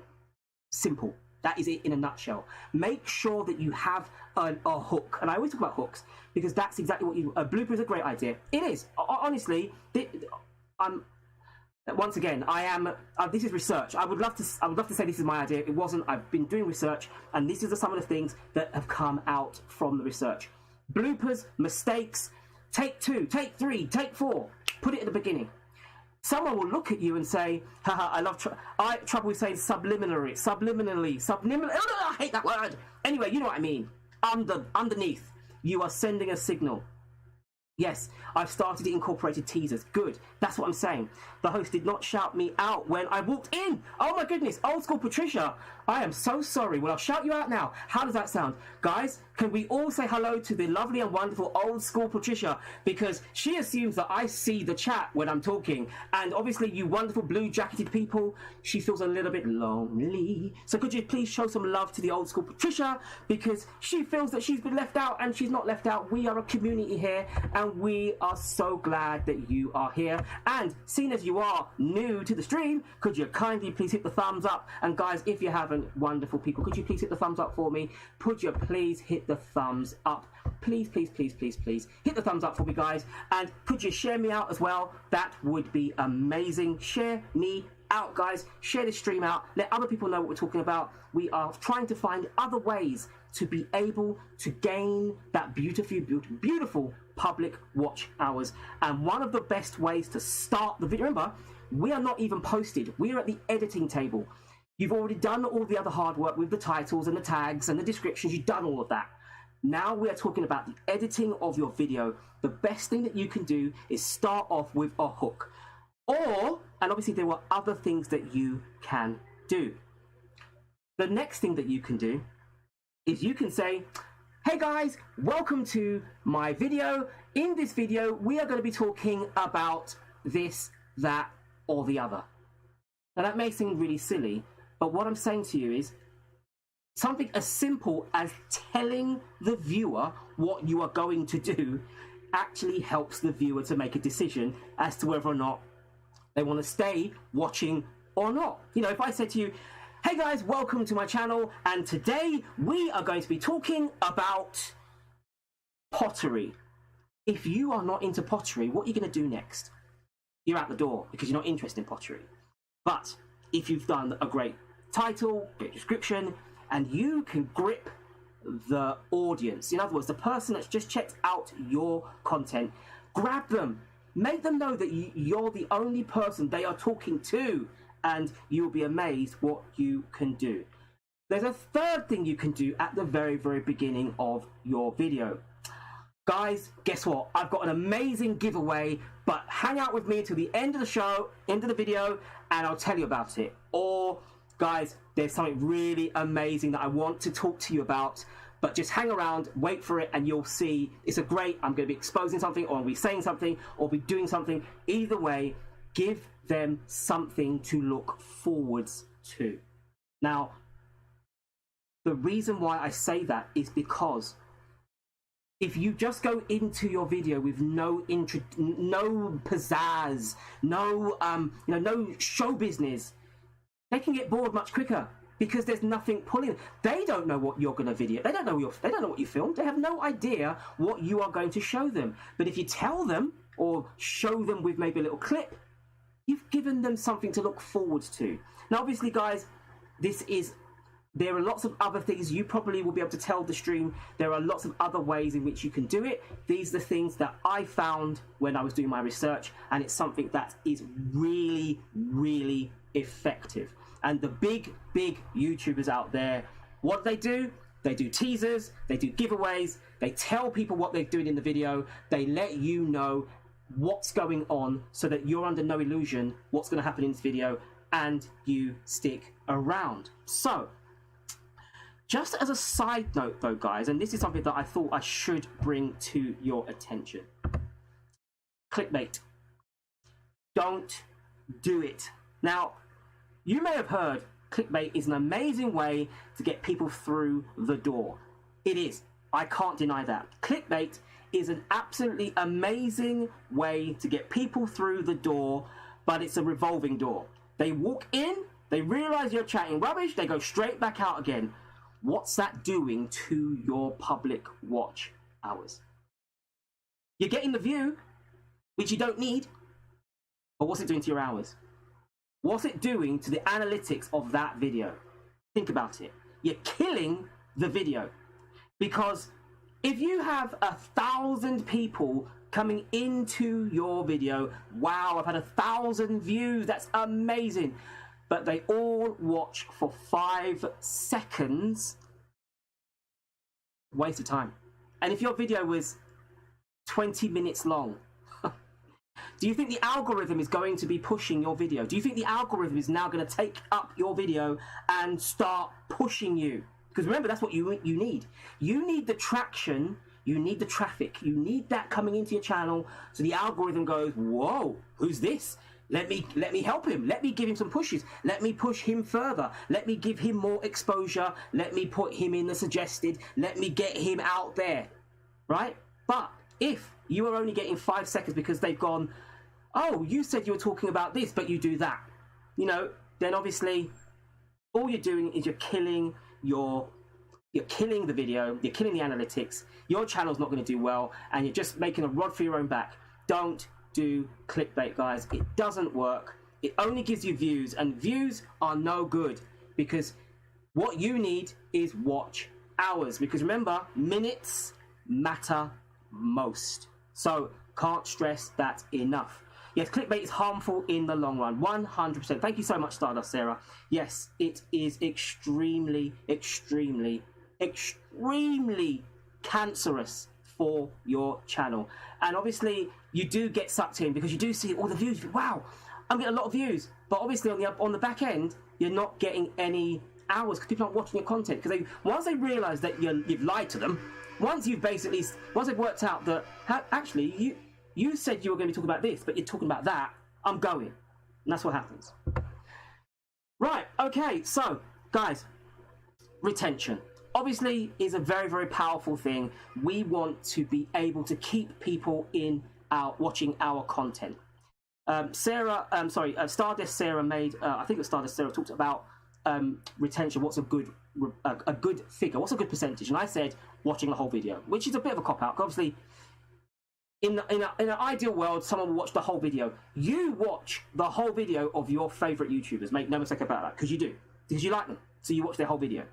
Simple. That is it in a nutshell. Make sure that you have a hook. And I always talk about hooks because that's exactly what you... A blooper is a great idea. It is. Honestly, once again, this is research. I would love to say this is my idea. It wasn't. I've been doing research, and this is some of the things that have come out from the research. Bloopers, mistakes, take 2, take 3, take 4. Put it at the beginning. Someone will look at you and say, haha, I have trouble with saying subliminally. I hate that word. Anyway, you know what I mean. Underneath, you are sending a signal. Yes, I've started incorporated teasers. Good. That's what I'm saying. The host did not shout me out when I walked in. Oh my goodness. Old school Patricia. I am so sorry. Well, I'll shout you out now. How does that sound? Guys, can we all say hello to the lovely and wonderful old school Patricia? Because she assumes that I see the chat when I'm talking. And obviously, you wonderful blue jacketed people, she feels a little bit lonely. So could you please show some love to the old school Patricia? Because she feels that she's been left out, and she's not left out. We are a community here, and we are so glad that you are here. And seeing as you are new to the stream, could you kindly please hit the thumbs up? And guys, if you haven't, wonderful people, could you please hit the thumbs up for me? Could you please hit the thumbs up? Please, please, please, please, please hit the thumbs up for me, guys. And could you share me out as well? That would be amazing. Share me out, guys. Share the stream out. Let other people know what we're talking about. We are trying to find other ways to be able to gain that beautiful public watch hours. And one of the best ways to start the video, remember, we are not even posted. We are at the editing table. You've already done all the other hard work with the titles and the tags and the descriptions. You've done all of that. Now we are talking about the editing of your video. The best thing that you can do is start off with a hook. And obviously there were other things that you can do. The next thing that you can do is you can say, hey guys, welcome to my video. In this video, we are going to be talking about this, that, or the other. Now that may seem really silly, but what I'm saying to you is something as simple as telling the viewer what you are going to do actually helps the viewer to make a decision as to whether or not they want to stay watching or not. You know, if I said to you, hey guys, welcome to my channel, and today we are going to be talking about pottery. If you are not into pottery, what are you going to do next? You're out the door because you're not interested in pottery. But if you've done a great title, great description, and you can grip the audience, in other words, the person that's just checked out your content, grab them, make them know that you're the only person they are talking to, and you'll be amazed what you can do. There's a third thing you can do at the very, very beginning of your video. Guys, guess what? I've got an amazing giveaway, but hang out with me till the end of the show, end of the video, and I'll tell you about it. Or, guys, there's something really amazing that I want to talk to you about, but just hang around, wait for it, and you'll see. It's I'm going to be exposing something, or I'll be saying something, or be doing something. Either way, give them something to look forwards to. Now, the reason why I say that is because if you just go into your video with no pizzazz, no show business, they can get bored much quicker because there's nothing pulling. They don't know what you're going to video. They don't know what you filmed. They have no idea what you are going to show them. But if you tell them or show them with maybe a little clip, you've given them something to look forward to. Now, obviously, guys, there are lots of other things you probably will be able to tell the stream. There are lots of other ways in which you can do it. These are the things that I found when I was doing my research, and it's something that is really, really effective. And the big YouTubers out there, what do? They do teasers, they do giveaways, they tell people what they're doing in the video, they let you know what's going on so that you're under no illusion what's going to happen in this video, and you stick around. So, just as a side note though, guys, and this is something that I thought I should bring to your attention. Clickbait. Don't do it. Now, you may have heard clickbait is an amazing way to get people through the door. It is. I can't deny that. Clickbait is an absolutely amazing way to get people through the door, but it's a revolving door. They walk in, they realize you're chatting rubbish, they go straight back out again. What's that doing to your public watch hours? You're getting the view, which you don't need, but what's it doing to your hours? What's it doing to the analytics of that video? Think about it. You're killing the video, because if you have 1,000 people coming into your video, wow, I've had 1,000 views, that's amazing, but they all watch for 5 seconds, waste of time. And if your video was 20 minutes long, do you think the algorithm is going to be pushing your video? Do you think the algorithm is now going to take up your video and start pushing you? Because remember, that's what you need. You need the traction, you need the traffic, you need that coming into your channel, so the algorithm goes, whoa, who's this? Let me help him. Let me give him some pushes. Let me push him further. Let me give him more exposure. Let me put him in the suggested. Let me get him out there, right? But if you are only getting 5 seconds because they've gone, oh, you said you were talking about this, but you do that, you know, then obviously all you're doing is you're killing the video, you're killing the analytics, your channel's not going to do well, and you're just making a rod for your own back. Don't do clickbait, guys. It doesn't work. It only gives you views, and views are no good, because what you need is watch hours, because remember, minutes matter most. So can't stress that enough. Yes, clickbait is harmful in the long run, 100%. Thank you so much, Stardust Sarah. Yes, it is extremely, extremely, extremely cancerous for your channel. And obviously, you do get sucked in because you do see all the views. Wow, I'm getting a lot of views. But obviously, on the back end, you're not getting any hours because people aren't watching your content. Because once they realise that you've lied to them, once they've worked out that actually you said you were going to be talking about this, but you're talking about that, I'm going. And that's what happens. Right, okay, so, guys, retention. Obviously, is a very, very powerful thing. We want to be able to keep people watching our content. Stardust Sarah made, I think it was Stardust Sarah talked about retention. What's a good figure? What's a good percentage? And I said watching the whole video, which is a bit of a cop-out. Obviously, in an ideal world, someone will watch the whole video. You watch the whole video of your favourite YouTubers. Make no mistake about that, because you do. Because you like them. So you watch their whole video.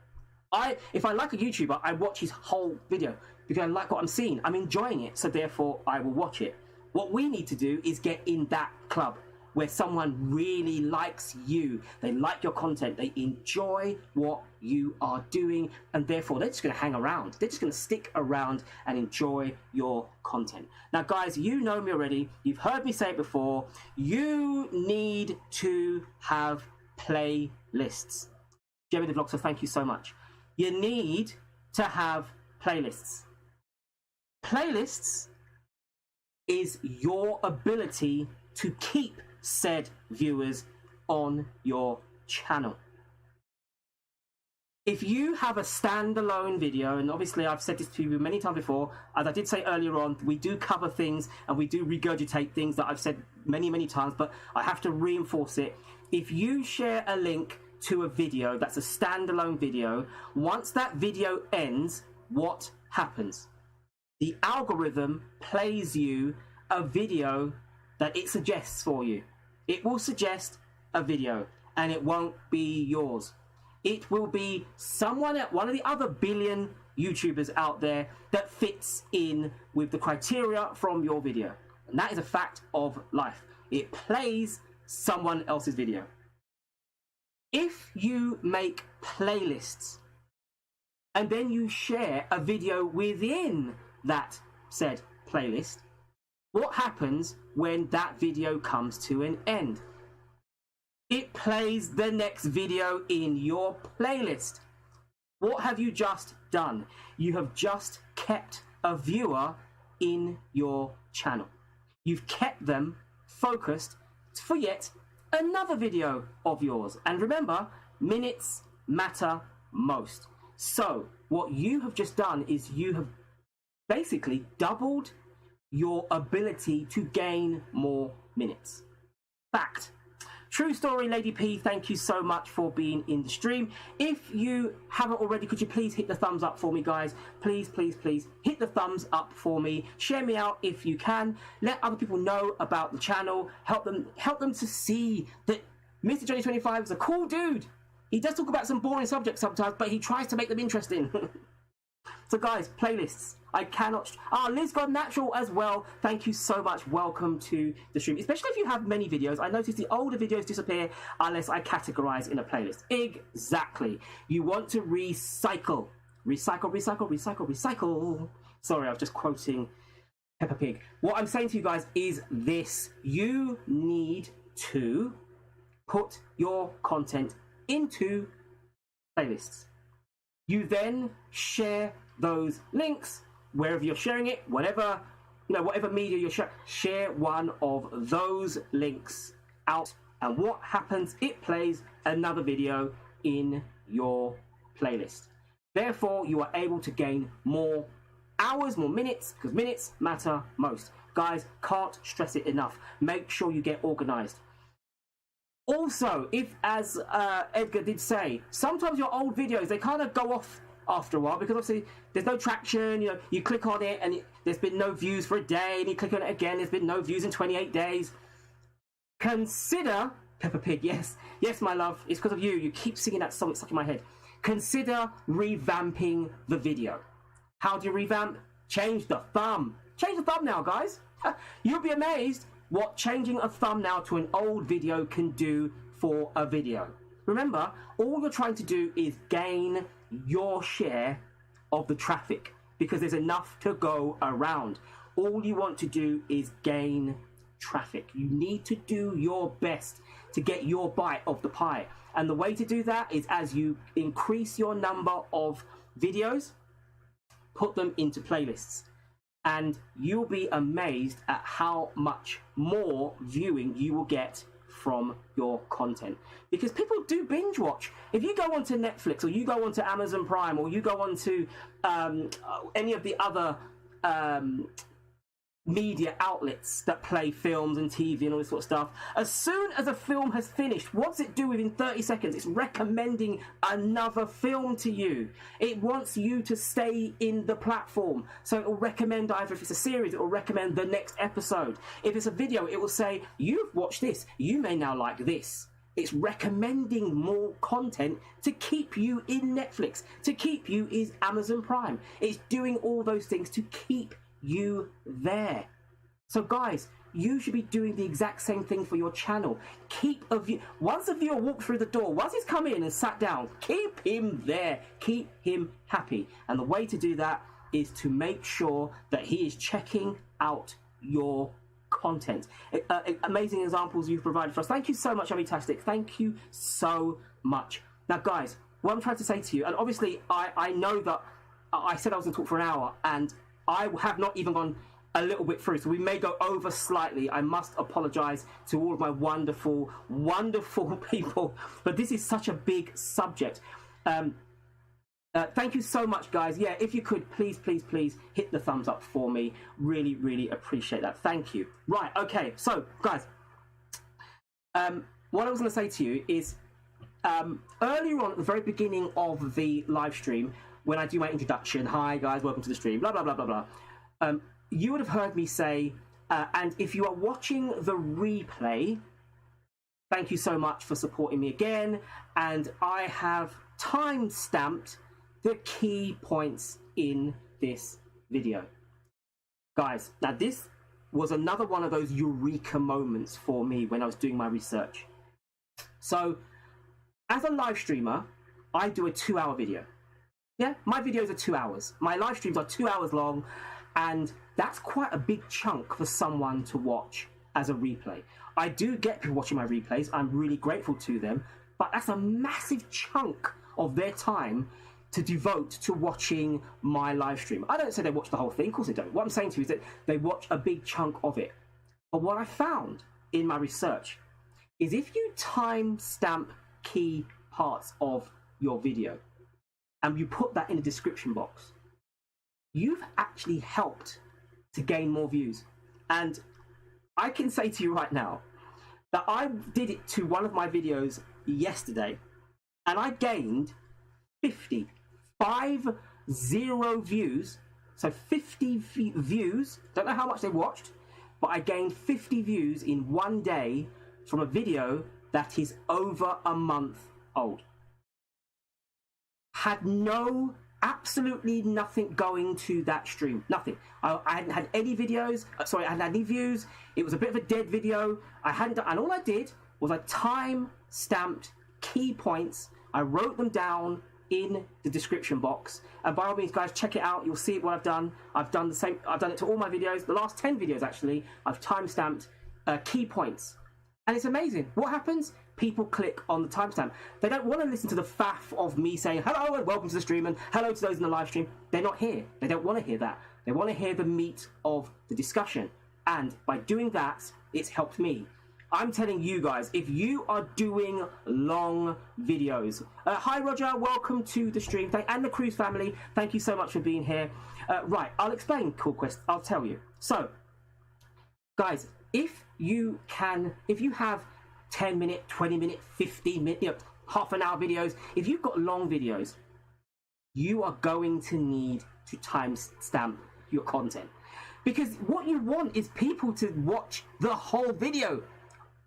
If I like a YouTuber, I watch his whole video because I like what I'm seeing. I'm enjoying it, so therefore I will watch it. What we need to do is get in that club where someone really likes you. They like your content. They enjoy what you are doing, and therefore they're just going to hang around. They're just going to stick around and enjoy your content. Now, guys, you know me already. You've heard me say it before. You need to have playlists. Jeremy the Vlog, so thank you so much. You need to have playlists. Playlists is your ability to keep said viewers on your channel. If you have a standalone video, and obviously I've said this to you many times before, as I did say earlier on, we do cover things and we do regurgitate things that I've said many, many times, but I have to reinforce it. If you share a link to a video that's a standalone video, once that video ends, what happens? The algorithm plays you a video that it suggests for you. It will suggest a video, and it won't be yours. It will be someone at one of the other billion YouTubers out there that fits in with the criteria from your video. And that is a fact of life. It plays someone else's video. If you make playlists, and then you share a video within that said playlist, what happens when that video comes to an end? It plays the next video in your playlist. What have you just done? You have just kept a viewer in your channel. You've kept them focused for yet another video of yours. And remember, minutes matter most. So what you have just done is you have basically doubled your ability to gain more minutes. Fact. True story, Lady P, thank you so much for being in the stream. If you haven't already, could you please hit the thumbs up for me, guys? Please, please, please hit the thumbs up for me. Share me out if you can. Let other people know about the channel. Help them to see that MrJohnny25 is a cool dude. He does talk about some boring subjects sometimes, but he tries to make them interesting. So guys, playlists. I cannot... Liz Gone Natural as well. Thank you so much. Welcome to the stream. Especially if you have many videos. I notice the older videos disappear unless I categorize in a playlist. Exactly. You want to recycle. Recycle, recycle, recycle, recycle. Sorry, I was just quoting Peppa Pig. What I'm saying to you guys is this. You need to put your content into playlists. You then share those links wherever you're sharing it, whatever media you're sharing. Share one of those links out, and what happens? It plays another video in your playlist. Therefore, you are able to gain more hours, more minutes, because minutes matter most. Guys, can't stress it enough. Make sure you get organized. Also, if, as Edgar did say, sometimes your old videos, they kind of go off after a while because obviously there's no traction. You know, you click on it and there's been no views for a day, and you click on it again, there's been no views in 28 days. Consider, Peppa Pig, yes, my love, it's because of you. You keep singing that song, it's stuck in my head. Consider revamping the video. How do you revamp? Change the thumb. Change the thumbnail, guys. You'll be amazed what changing a thumbnail to an old video can do for a video. Remember, all you're trying to do is gain your share of the traffic because there's enough to go around. All you want to do is gain traffic. You need to do your best to get your bite of the pie. And the way to do that is as you increase your number of videos, put them into playlists. And you'll be amazed at how much more viewing you will get from your content. Because people do binge watch. If you go onto Netflix or you go onto Amazon Prime or you go onto any of the other media outlets that play films and TV and all this sort of stuff, as soon as a film has finished, what's it do within 30 seconds? It's recommending another film to you. It wants you to stay in the platform. So it will recommend, either if it's a series, it will recommend the next episode. If it's a video, it will say, you've watched this, you may now like this. It's recommending more content to keep you in Netflix, to keep you in Amazon Prime. It's doing all those things to keep you there. So guys, you should be doing the exact same thing for your channel. Keep a view. Once a viewer walked through the door, once he's come in and sat down, keep him there, keep him happy. And the way to do that is to make sure that he is checking out your content. Amazing examples you've provided for us. Thank you so much, Amitastic. Thank you so much. Now guys, what I'm trying to say to you, and obviously I know that I said I was going to talk for an hour, and I have not even gone a little bit through, so we may go over slightly. I must apologize to all of my wonderful, wonderful people, but this is such a big subject. Thank you so much, guys. Yeah, if you could, please, please, please hit the thumbs up for me. Really, really appreciate that. Thank you. Right, okay, so, guys, what I was going to say to you is, earlier on at the very beginning of the live stream, when I do my introduction, hi guys, welcome to the stream, blah, blah, blah, blah, blah, you would have heard me say, and if you are watching the replay, thank you so much for supporting me again, and I have time-stamped the key points in this video. Guys, now this was another one of those eureka moments for me when I was doing my research. So, as a live streamer, I do a 2-hour video. Yeah, my videos are 2 hours. My live streams are 2 hours long, and that's quite a big chunk for someone to watch as a replay. I do get people watching my replays. I'm really grateful to them, but that's a massive chunk of their time to devote to watching my live stream. I don't say they watch the whole thing, of course they don't. What I'm saying to you is that they watch a big chunk of it. But what I found in my research is if you timestamp key parts of your video and you put that in the description box, you've actually helped to gain more views. And I can say to you right now that I did it to one of my videos yesterday and I gained 50 views. So 50 views, don't know how much they watched, but I gained 50 views in one day from a video that is over a month old. Had absolutely nothing going to that stream. Nothing. I hadn't had any videos. I hadn't had any views. It was a bit of a dead video. I hadn't done, and all I did was I time-stamped key points. I wrote them down in the description box. And by all means, guys, check it out. You'll see what I've done. I've done the same. I've done it to all my videos. The last 10 videos, actually, I've time-stamped key points. And it's amazing. What happens? People click on the timestamp. They don't want to listen to the faff of me saying hello and welcome to the stream and hello to those in the live stream. They're not here. They don't want to hear that. They want to hear the meat of the discussion. And by doing that, it's helped me. I'm telling you guys, if you are doing long videos, hi Roger, welcome to the stream, and the Cruise family, thank you so much for being here. Right, I'll explain Cool Quest, I'll tell you. So, guys, if you have 10 minute, 20 minute, 15 minute, half an hour videos, if you've got long videos, you are going to need to timestamp your content. Because what you want is people to watch the whole video.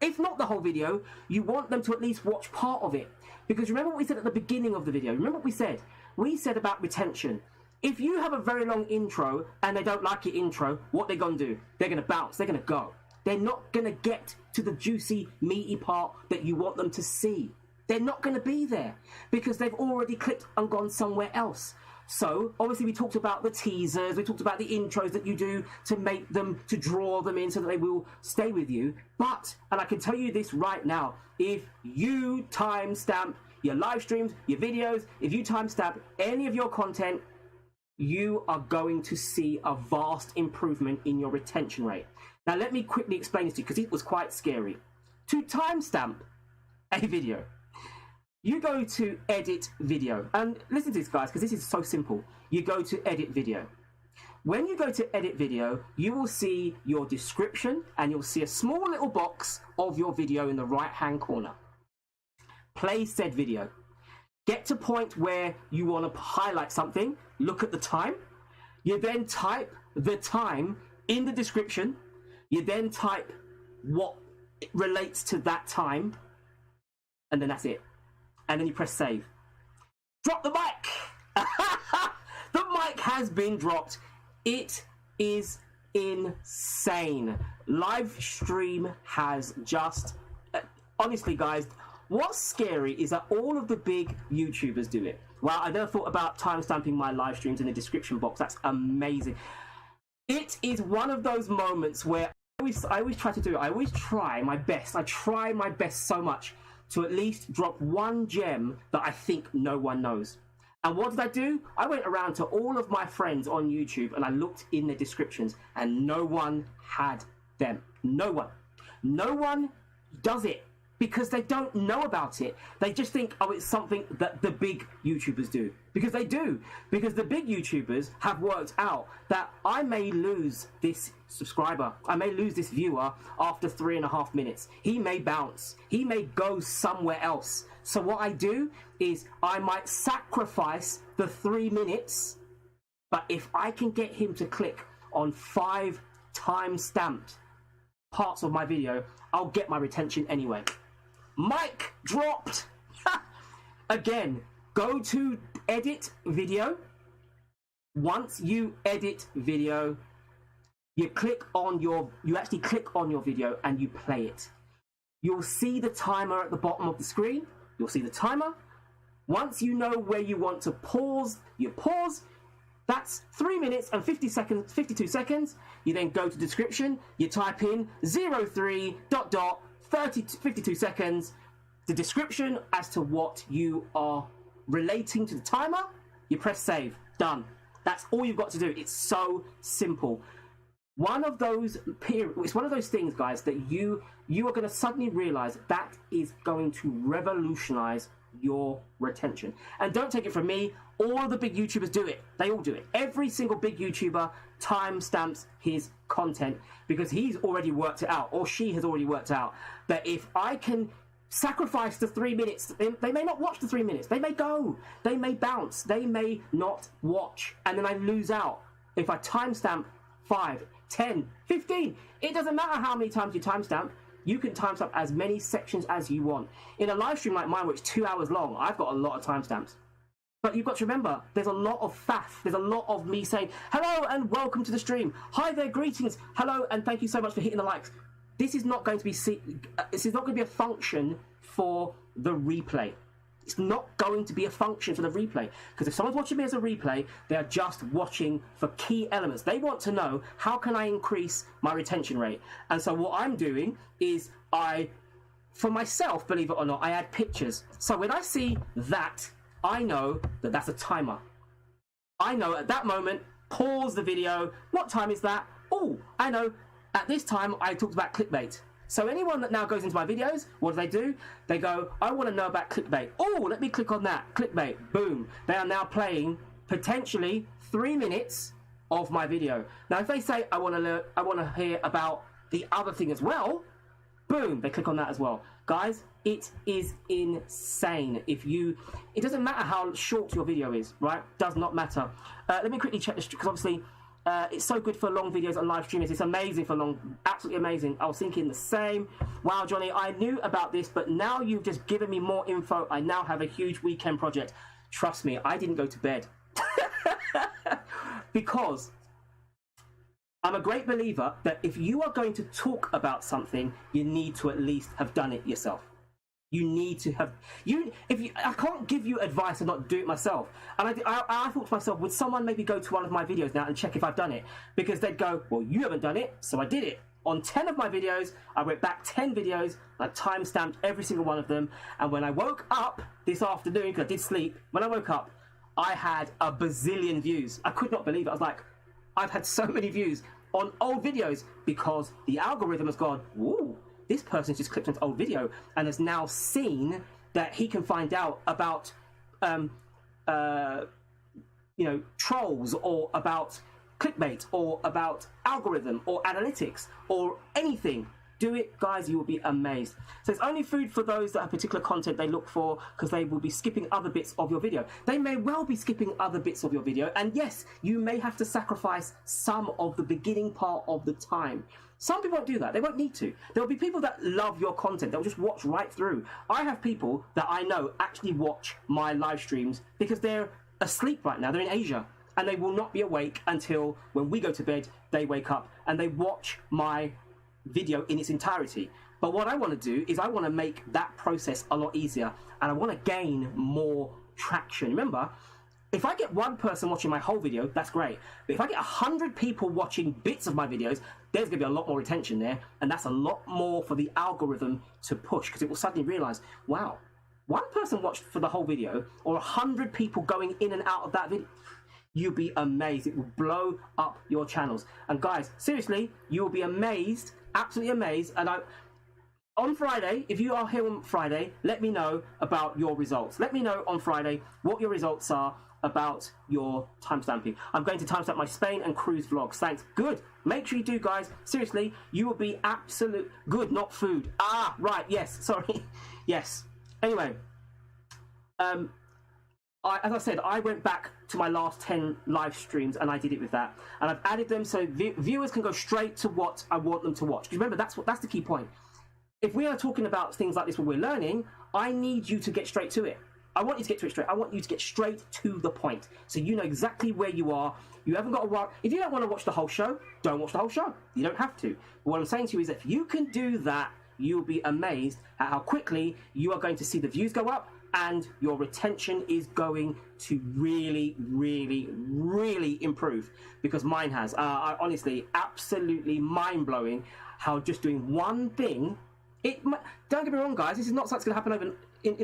If not the whole video, you want them to at least watch part of it. Because remember what we said at the beginning of the video? Remember what we said? We said about retention. If you have a very long intro and they don't like your intro, what they're going to do? They're going to bounce. They're going to go. They're not going to get to the juicy, meaty part that you want them to see. They're not going to be there because they've already clicked and gone somewhere else. So, obviously, we talked about the teasers, we talked about the intros that you do to make them, to draw them in so that they will stay with you. But, and I can tell you this right now, if you timestamp your live streams, your videos, if you timestamp any of your content, you are going to see a vast improvement in your retention rate. Now, let me quickly explain this to you because it was quite scary. To timestamp a video, you go to edit video, and listen to this, guys, because this is so simple. You go to edit video. When you go to edit video, you will see your description and you'll see a small little box of your video in the right hand corner. Play said video. Get to point where you want to highlight something, look at the time. You then type the time in the description. You then type what relates to that time, and then that's it. And then you press save. Drop the mic! The mic has been dropped. It is insane. Live stream has just... honestly, guys, what's scary is that all of the big YouTubers do it. Well, I never thought about timestamping my live streams in the description box. That's amazing. It is one of those moments where I always try to do it. I always try my best. I try my best so much to at least drop one gem that I think no one knows. And what did I do? I went around to all of my friends on YouTube and I looked in their descriptions and no one had them. No one. No one does it because they don't know about it. They just think, oh, it's something that the big YouTubers do. Because they do. Because the big YouTubers have worked out that I may lose this subscriber. I may lose this viewer after 3.5 minutes. He may bounce. He may go somewhere else. So what I do is I might sacrifice the 3 minutes, but if I can get him to click on 5 time-stamped parts of my video, I'll get my retention anyway. Mic dropped. Again, go to edit video. Once you edit video, you actually click on your video and you play it. You'll see the timer at the bottom of the screen. You'll see the timer. Once you know where you want to pause, you pause. That's 3 minutes and 50 seconds, 52 seconds. You then go to description, you type in 03 ... 52 seconds, the description as to what you are relating to the timer. You press save, done. That's all you've got to do. It's so simple. It's one of those things, guys, that you are going to suddenly realize that is going to revolutionize your retention. And don't take it from me, all the big YouTubers do it. They all do it. Every single big YouTuber timestamps his content because he's already worked it out, or she has already worked out that if I can sacrifice the 3 minutes, they may not watch the 3 minutes. They may go, they may bounce, they may not watch, and then I lose out. If I timestamp 5, 10, 15, it doesn't matter how many times you timestamp. You can timestamp as many sections as you want. In a live stream like mine, which is 2 hours long, I've got a lot of timestamps. But you've got to remember, there's a lot of faff. There's a lot of me saying, hello and welcome to the stream. Hi there, greetings. Hello and thank you so much for hitting the likes. This is not going to be a function for the replay. It's not going to be a function for the replay. Because if someone's watching me as a replay, they are just watching for key elements. They want to know, how can I increase my retention rate? And so what I'm doing is for myself, believe it or not, I add pictures. So when I see that, I know that that's a timer. I know at that moment, pause the video. What time is that? Oh, I know. At this time, I talked about clickbait. So anyone that now goes into my videos, what do? They go, I want to know about clickbait. Oh, let me click on that. Clickbait. Boom. They are now playing potentially 3 minutes of my video. Now, if they say, I want to hear about the other thing as well, boom, they click on that as well. Guys, it is insane. It doesn't matter how short your video is, right? Does not matter. Let me quickly check this, because obviously it's so good for long videos and live streamers. It's amazing for long, absolutely amazing. I was thinking the same. Wow, Johnny, I knew about this, but now you've just given me more info. I now have a huge weekend project. Trust me, I didn't go to bed. Because I'm a great believer that if you are going to talk about something, you need to at least have done it yourself. You need to have I can't give you advice and not do it myself. And I thought to myself, would someone maybe go to one of my videos now and check if I've done it? Because they'd go, well, you haven't done it, so I did it. On 10 of my videos, I went back 10 videos, and I timestamped every single one of them. And when I woke up this afternoon, because I did sleep, when I woke up, I had a bazillion views. I could not believe it. I was like, I've had so many views on old videos because the algorithm has gone, ooh, this person's just clicked on an old video and has now seen that he can find out about, trolls, or about clickbait, or about algorithm, or analytics, or anything. Do it, guys, you will be amazed. So it's only food for those that have particular content they look for, because they will be skipping other bits of your video. They may well be skipping other bits of your video, and yes, you may have to sacrifice some of the beginning part of the time. Some people won't do that. They won't need to. There will be people that love your content. They'll just watch right through. I have people that I know actually watch my live streams because they're asleep right now. They're in Asia, and they will not be awake until when we go to bed, they wake up, and they watch my video in its entirety. But what I want to do is I want to make that process a lot easier, and I want to gain more traction. Remember, if I get one person watching my whole video, that's great. But if I get 100 people watching bits of my videos, there's going to be a lot more retention there, and that's a lot more for the algorithm to push, because it will suddenly realize, wow, one person watched for the whole video, or 100 people going in and out of that video. You'll be amazed. It will blow up your channels. And guys, seriously, you will be amazed, absolutely amazed. And on Friday, if you are here on Friday, let me know about your results. Let me know on Friday what your results are about your timestamping. I'm going to timestamp my Spain and cruise vlogs. Thanks. Good. Make sure you do, guys. Seriously, you will be absolute good, not food. Ah, right. Yes. Sorry. Yes. Anyway, as I said, I went back to my last 10 live streams and I did it with that. And I've added them so viewers can go straight to what I want them to watch. Because remember, that's the key point. If we are talking about things like this where we're learning, I need you to get straight to it. I want you to get to it straight. I want you to get straight to the point. So you know exactly where you are. You haven't got to worry. If you don't want to watch the whole show, don't watch the whole show. You don't have to. But what I'm saying to you is that if you can do that, you'll be amazed at how quickly you are going to see the views go up and your retention is going to really, really, really improve, because mine has. I honestly, absolutely mind-blowing how just doing one thing, don't get me wrong, guys, this is not something that's going to happen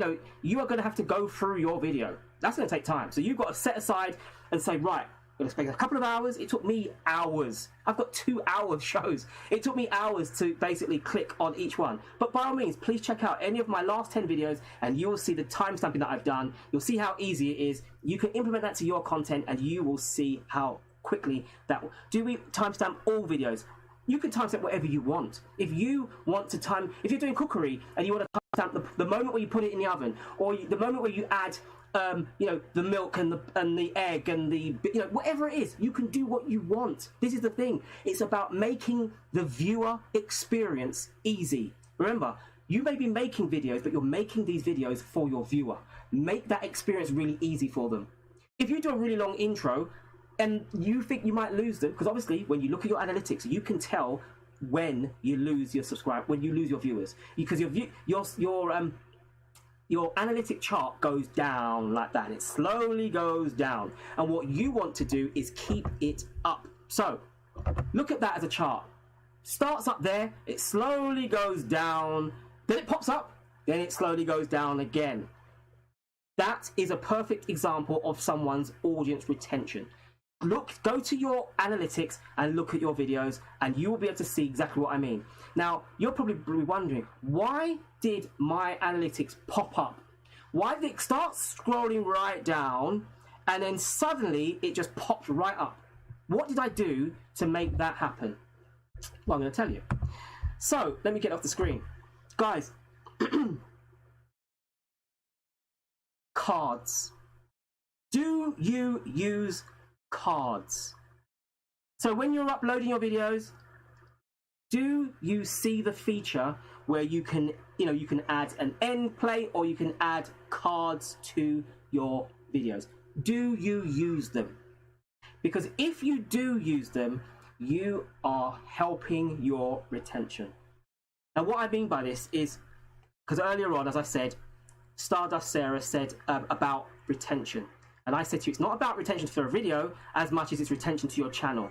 over, you are going to have to go through your video. That's going to take time. So you've got to set aside and say, right, I'm going to spend a couple of hours. It took me hours. I've got 2 hour shows. It took me hours to basically click on each one. But by all means, please check out any of my last 10 videos and you will see the timestamping that I've done. You'll see how easy it is. You can implement that to your content and you will see how quickly that will. Do we timestamp all videos? You can timestamp whatever you want. If you want to if you're doing cookery and you want to timestamp the moment where you put it in the oven, or the moment where you add the milk and the egg and the whatever it is, you can do what you want. This is the thing. It's about making the viewer experience easy. Remember, you may be making videos, but you're making these videos for your viewer. Make that experience really easy for them. If you do a really long intro and you think you might lose them, because obviously when you look at your analytics, you can tell when you lose your when you lose your viewers, because your analytic chart goes down like that. It slowly goes down. And what you want to do is keep it up. So look at that as a chart. Starts up there, it slowly goes down, then it pops up, then it slowly goes down again. That is a perfect example of someone's audience retention. Go to your analytics and look at your videos and you will be able to see exactly what I mean. Now, you're probably wondering, why did my analytics pop up? Why did it start scrolling right down and then suddenly it just popped right up? What did I do to make that happen? Well, I'm going to tell you. So, let me get off the screen. Guys, cards. Do you use cards? So when you're uploading your videos, do you see the feature where you can add an end play or you can add cards to your videos? Do you use them? Because if you do use them, you are helping your retention. Now what I mean by this is, because earlier on, as I said, Stardust Sarah said about retention. And I said to you, it's not about retention for a video as much as it's retention to your channel.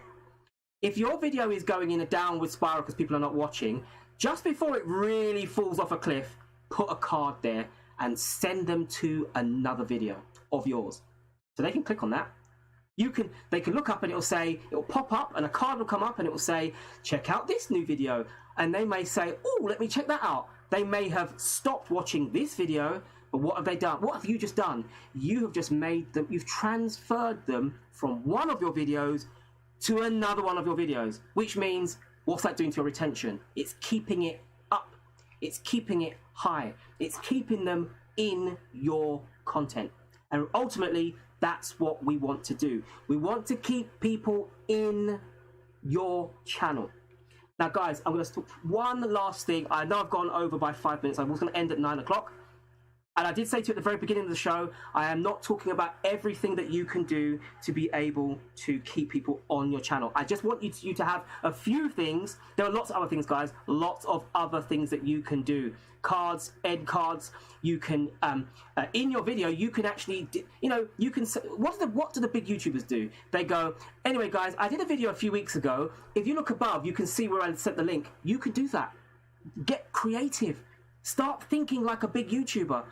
If your video is going in a downward spiral because people are not watching, just before it really falls off a cliff, put a card there and send them to another video of yours. So they can click on that. They can look up and it'll pop up and a card will come up and it will say, check out this new video. And they may say, oh, let me check that out. They may have stopped watching this video, but what have they done? What have you just done? You have just you've transferred them from one of your videos to another one of your videos, which means, what's that doing to your retention? It's keeping it up. It's keeping it high. It's keeping them in your content. And ultimately, that's what we want to do. We want to keep people in your channel. Now, guys, I'm going to talk one last thing. I know I've gone over by 5 minutes. I was going to end at 9 o'clock. And I did say to you at the very beginning of the show, I am not talking about everything that you can do to be able to keep people on your channel. I just want you to have a few things. There are lots of other things, guys. Lots of other things that you can do. Cards, end cards. You can, in your video, you can actually, you can, what do the big YouTubers do? They go, anyway, guys, I did a video a few weeks ago. If you look above, you can see where I sent the link. You can do that. Get creative. Start thinking like a big YouTuber.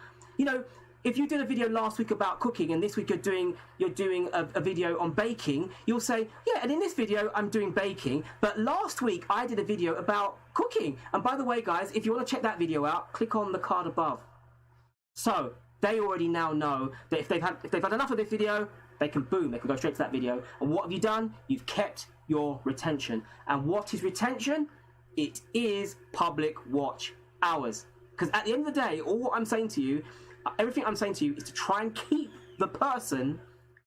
If you did a video last week about cooking and this week you're doing a video on baking, you'll say, yeah, and in this video I'm doing baking, but last week I did a video about cooking. And by the way, guys, if you want to check that video out, click on the card above. So they already now know that if they've had enough of this video, they can go straight to that video. And what have you done? You've kept your retention. And what is retention? It is public watch hours. Because at the end of the day, all I'm saying to you, everything I'm saying to you is to try and keep the person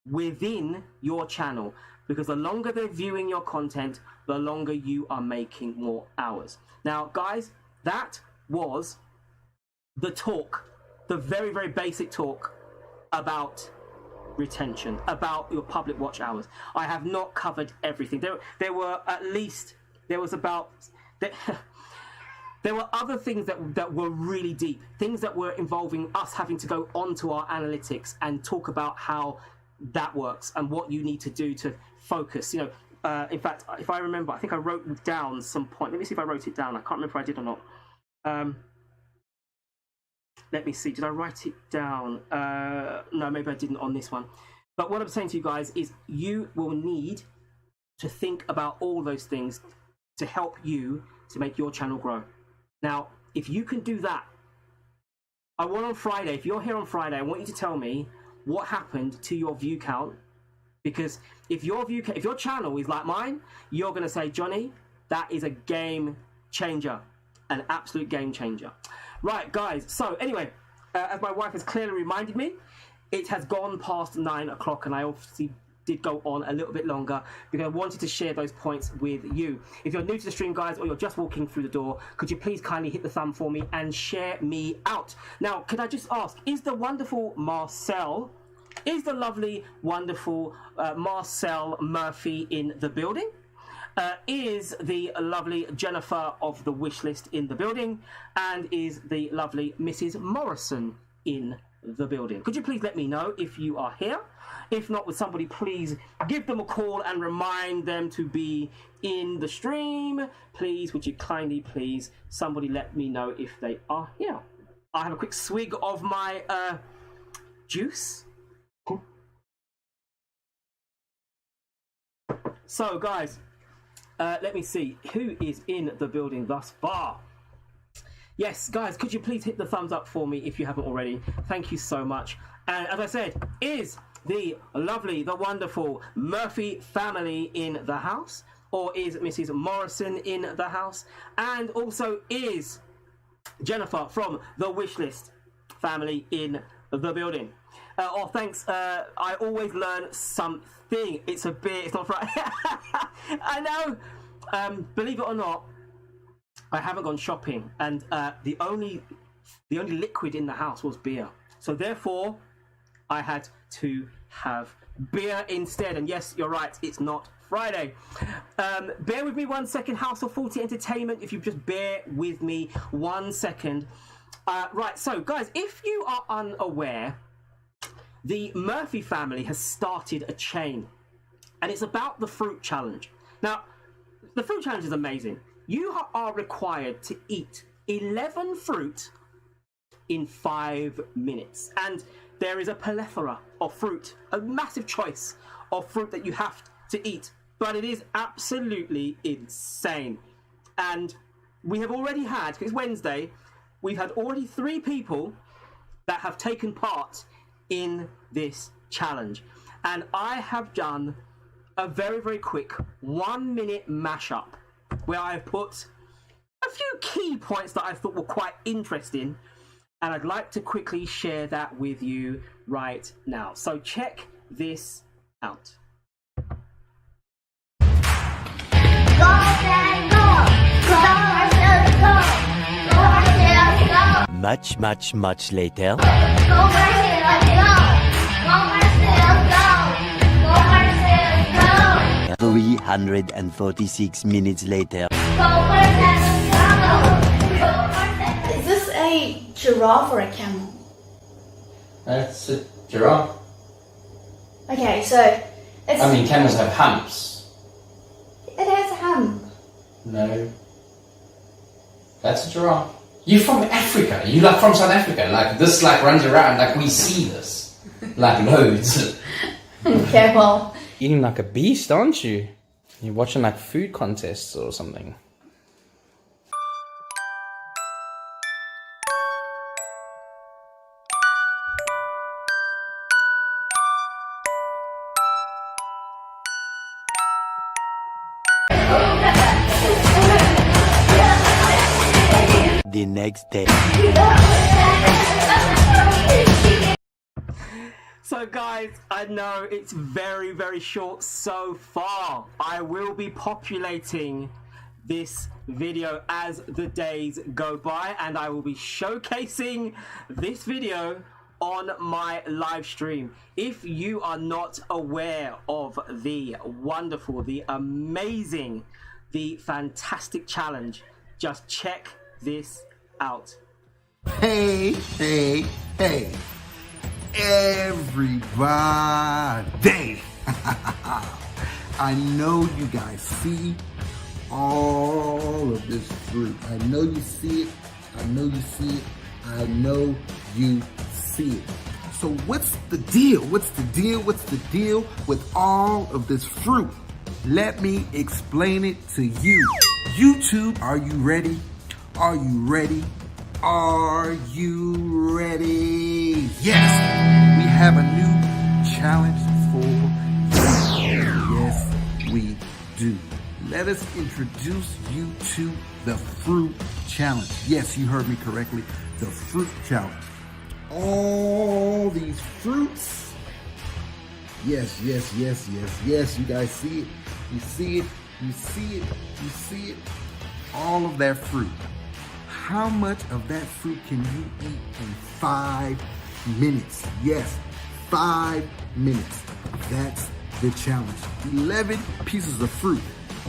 within your channel. Because the longer they're viewing your content, the longer you are making more hours. Now, guys, that was the talk, the very, very basic talk about retention, about your public watch hours. I have not covered everything. There was about... there were other things that were really deep, things that were involving us having to go onto our analytics and talk about how that works and what you need to do to focus. You know, in fact, if I remember, I think I wrote down some point. Let me see if I wrote it down. I can't remember if I did or not. Let me see. Did I write it down? No, maybe I didn't on this one. But what I'm saying to you guys is you will need to think about all those things to help you to make your channel grow. Now, if you can do that, I want on Friday, if you're here on Friday, I want you to tell me what happened to your view count. Because if your channel is like mine, you're going to say, Johnny, that is a game changer, an absolute game changer. Right, guys. So anyway, as my wife has clearly reminded me, it has gone past 9 o'clock, and I obviously did go on a little bit longer because I wanted to share those points with you. If you're new to the stream, guys, or you're just walking through the door, could you please kindly hit the thumb for me and share me out? Now, could I just ask, is the wonderful Marcel, is the lovely, wonderful Marcel Murphy in the building? Is the lovely Jennifer of the Wishlist in the building? And is the lovely Mrs. Morrison in the building? Could you please let me know if you are here? If not, would somebody please give them a call and remind them to be in the stream? Please, would you kindly please somebody let me know if they are here? I have a quick swig of my juice. So, guys, let me see who is in the building thus far. Yes, guys, could you please hit the thumbs up for me if you haven't already? Thank you so much. And as I said, is the lovely, the wonderful Murphy family in the house? Or is Mrs. Morrison in the house? And also, is Jennifer from the Wishlist family in the building? Oh, thanks. I always learn something. It's a beer. It's not Friday. I know. Believe it or not, I haven't gone shopping, and the only liquid in the house was beer. So therefore, I had to have beer instead. And yes, you're right. It's not Friday. Bear with me 1 second. House of 40 Entertainment. If you just bear with me 1 second. Right. So, guys, if you are unaware, the Murphy family has started a chain, and it's about the fruit challenge. Now, the fruit challenge is amazing. You are required to eat 11 fruit in 5 minutes, and there is a plethora of fruit, a massive choice of fruit that you have to eat, but it is absolutely insane. And we have already had, it's Wednesday, we've had already 3 people that have taken part in this challenge, and I have done a very, very quick 1 minute mashup where I put a few key points that I thought were quite interesting, and I'd like to quickly share that with you right now. So check this out. Much, much, much later. 346 minutes later. Is this a giraffe or a camel? It's a giraffe. Okay, so it's... I mean, camels have humps. It has a hump. No. That's a giraffe. You're from Africa. You like from South Africa. Like this like runs around. Like we see this. Like loads. Okay, well... Eating like a beast, aren't you? You're watching like food contests or something. The next day. So guys, I know it's very, very short so far. I will be populating this video as the days go by, and I will be showcasing this video on my live stream. If you are not aware of the wonderful, the amazing, the fantastic challenge, just check this out. Hey, hey, hey, everybody. I know you guys see all of this fruit. I know you see it. I know you see it. I know you see it. So what's the deal? What's the deal? What's the deal with all of this fruit? Let me explain it to you. YouTube, are you ready? Are you ready? Are you ready? Yes, we have a new challenge for you. Yes, we do. Let us introduce you to the fruit challenge. Yes, you heard me correctly. The fruit challenge. All these fruits. Yes. You guys see it. You see it. You see it. You see it. All of that fruit. How much of that fruit can you eat in 5 minutes? Yes, 5 minutes. That's the challenge. 11 pieces of fruit.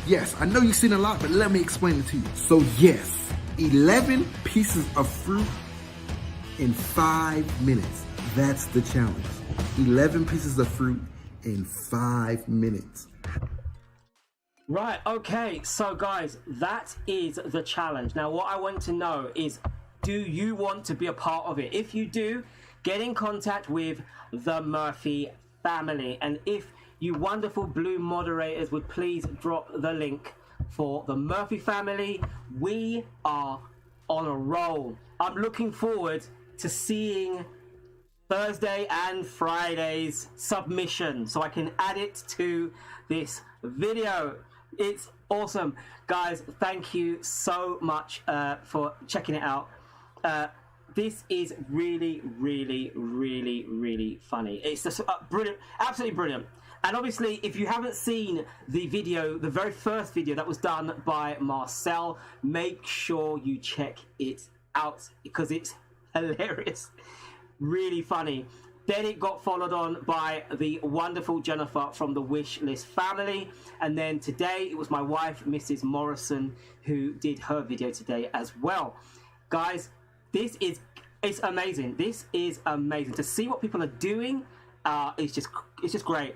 Yes, I know you've seen a lot, but let me explain it to you. So yes, 11 pieces of fruit in 5 minutes. That's the challenge. 11 pieces of fruit in 5 minutes. Right, okay, so guys, that is the challenge. Now, what I want to know is, do you want to be a part of it? If you do, get in contact with the Murphy family. And if you wonderful blue moderators would please drop the link for the Murphy family, we are on a roll. I'm looking forward to seeing Thursday and Friday's submission so I can add it to this video. It's awesome. Guys, thank you so much for checking it out. This is really funny. It's just brilliant, absolutely brilliant. And obviously, if you haven't seen the video, the very first video that was done by Marcel, make sure you check it out because it's hilarious, really funny. Then it got followed on by the wonderful Jennifer from the Wish List family. And then today it was my wife, Mrs. Morrison, who did her video today as well. Guys, it's amazing. This is amazing. To see what people are doing, it's just great.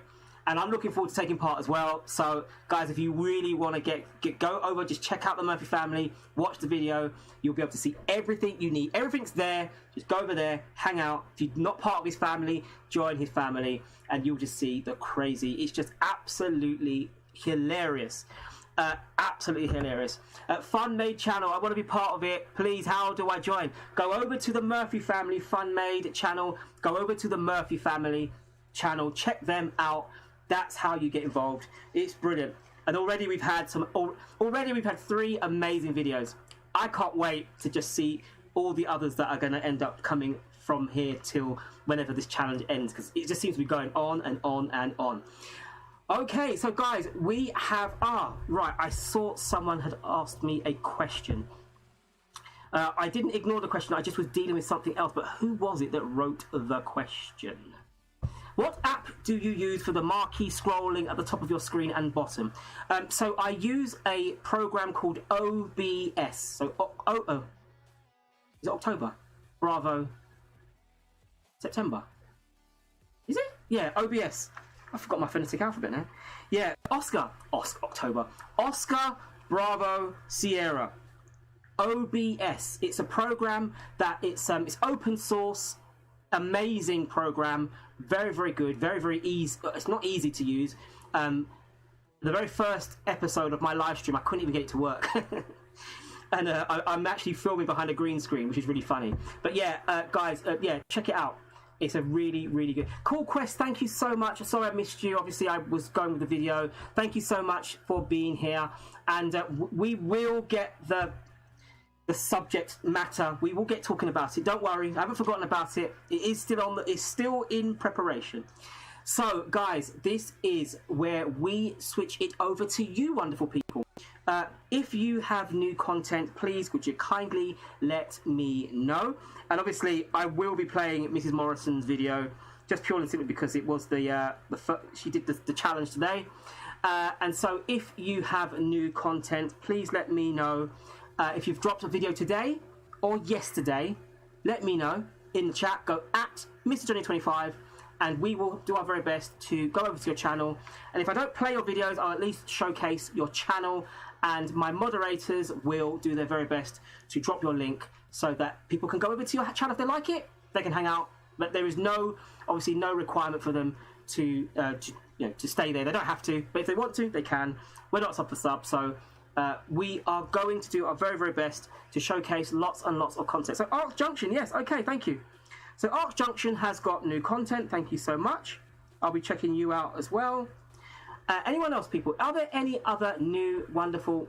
And I'm looking forward to taking part as well. So, guys, if you really want to go over, just check out the Murphy family, watch the video. You'll be able to see everything you need. Everything's there. Just go over there, hang out. If you're not part of his family, join his family, and you'll just see the crazy. It's just absolutely hilarious. Absolutely hilarious. Fun Made channel, I want to be part of it. Please, how do I join? Go over to the Murphy family Fun Made channel. Go over to the Murphy family channel. Check them out. That's how you get involved. It's brilliant. And already we've had 3 amazing videos. I can't wait to just see all the others that are going to end up coming from here till whenever this challenge ends, because it just seems to be going on and on and on. Okay, so guys, we have right, I saw someone had asked me a question. I didn't ignore the question, I just was dealing with something else, but who was it that wrote the question? What app do you use for the marquee scrolling at the top of your screen and bottom? So I use a program called OBS. So, is it October? Bravo. September. Is it? Yeah, OBS. I forgot my phonetic alphabet now. Yeah, October. Oscar, Bravo, Sierra. OBS. It's a program that it's open source. Amazing program, very good, very easy. It's not easy to use. The very first episode of my live stream, I couldn't even get it to work. And I'm actually filming behind a green screen, which is really funny. But yeah, guys, yeah, check it out. It's a really good. Cool Quest, thank you so much. Sorry I missed you. Obviously, I was going with the video. Thank you so much for being here. And we will get the subject matter. We will get talking about it. Don't worry, I haven't forgotten about it. It is still it's still in preparation. So, guys, this is where we switch it over to you, wonderful people. If you have new content, please would you kindly let me know. And obviously, I will be playing Mrs. Morrison's video just purely and simply because it was she did the challenge today. And so, if you have new content, please let me know. if you've dropped a video today or yesterday, let me know in the chat. Go at MrJohnny25 and we will do our very best to go over to your channel. And if I don't play your videos, I'll at least showcase your channel, and my moderators will do their very best to drop your link so that people can go over to your channel if they like it. They can hang out, but there is obviously no requirement for them to stay there. They don't have to, but if they want to, they can. We're not sub for sub, so we are going to do our very, very best to showcase lots and lots of content. So Arc Junction, yes, okay, thank you. So Arc Junction has got new content. Thank you so much. I'll be checking you out as well. Anyone else, people? Are there any other wonderful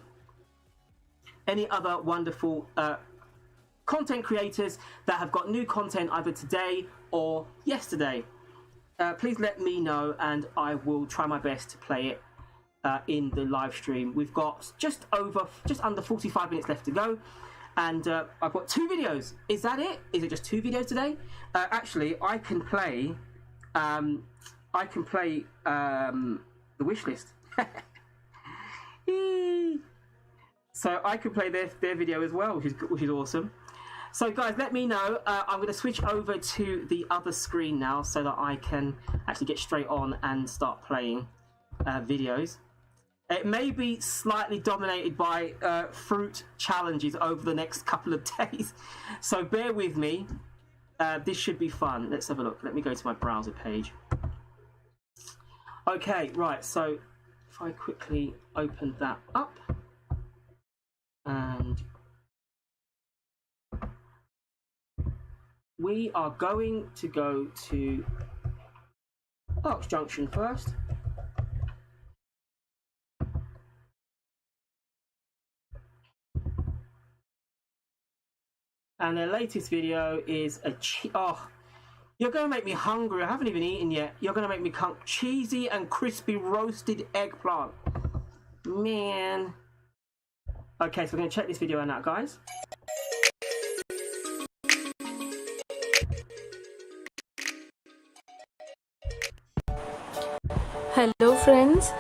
content creators that have got new content either today or yesterday? Please let me know, and I will try my best to play it in the live stream. We've got just under 45 minutes left to go. And I've got 2 videos. Is that it? Is it just 2 videos today? Actually, I can play the wish list. So I can play their video as well, which is awesome. So guys, let me know. I'm going to switch over to the other screen now so that I can actually get straight on and start playing videos. It may be slightly dominated by fruit challenges over the next couple of days, so bear with me. This should be fun. Let's have a look. Let me go to my browser page. Okay, right, so if I quickly open that up, and we are going to go to Arc Junction first. And their latest video is you're going to make me hungry. I haven't even eaten yet. You're going to make me cheesy and crispy roasted eggplant. Man. Okay, so we're going to check this video out now, guys. Hello friends,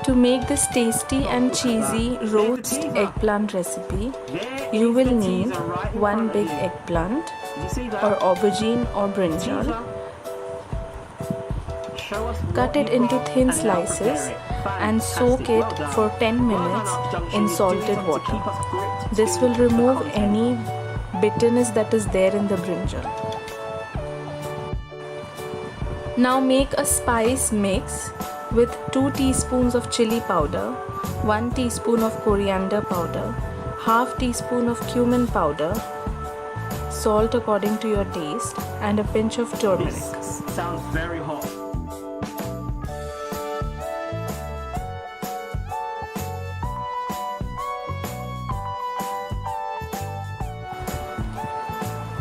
to make this tasty and cheesy roast eggplant recipe, you will need 1 big eggplant or aubergine or brinjal. Cut it into thin slices and soak it for 10 minutes in salted water. This will remove any bitterness that is there in the brinjal. Now make a spice mix with 2 teaspoons of chili powder, 1 teaspoon of coriander powder, half teaspoon of cumin powder, salt according to your taste, and a pinch of turmeric. This sounds very hot.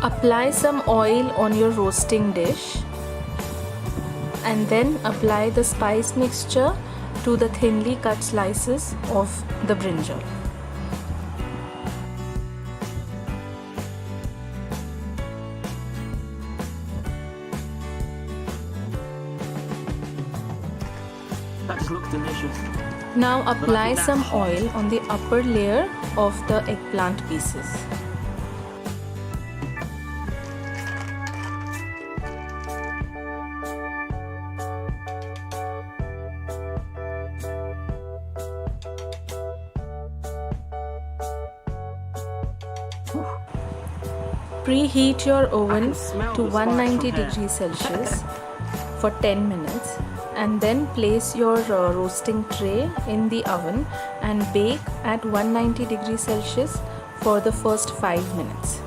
Apply some oil on your roasting dish and then apply the spice mixture to the thinly cut slices of the brinjal. That just looks delicious. Now apply some oil on the upper layer of the eggplant pieces. Preheat your oven to 190 degrees Celsius for 10 minutes and then place your roasting tray in the oven and bake at 190 degrees Celsius for the first 5 minutes.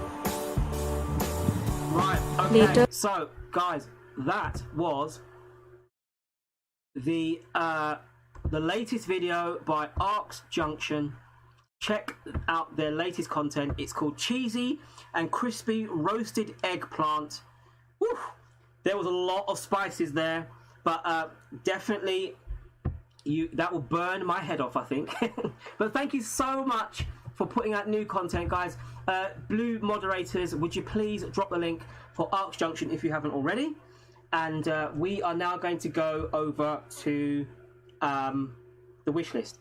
Right, okay. Later. So, guys, that was the latest video by Arc Junction. Check out their latest content. It's called Cheesy and Crispy Roasted Eggplant. Woo! There was a lot of spices there, but definitely that will burn my head off, I think. But thank you so much for putting out new content, guys. Blue moderators, would you please drop the link for Arc Junction if you haven't already? And we are now going to go over to the wish list.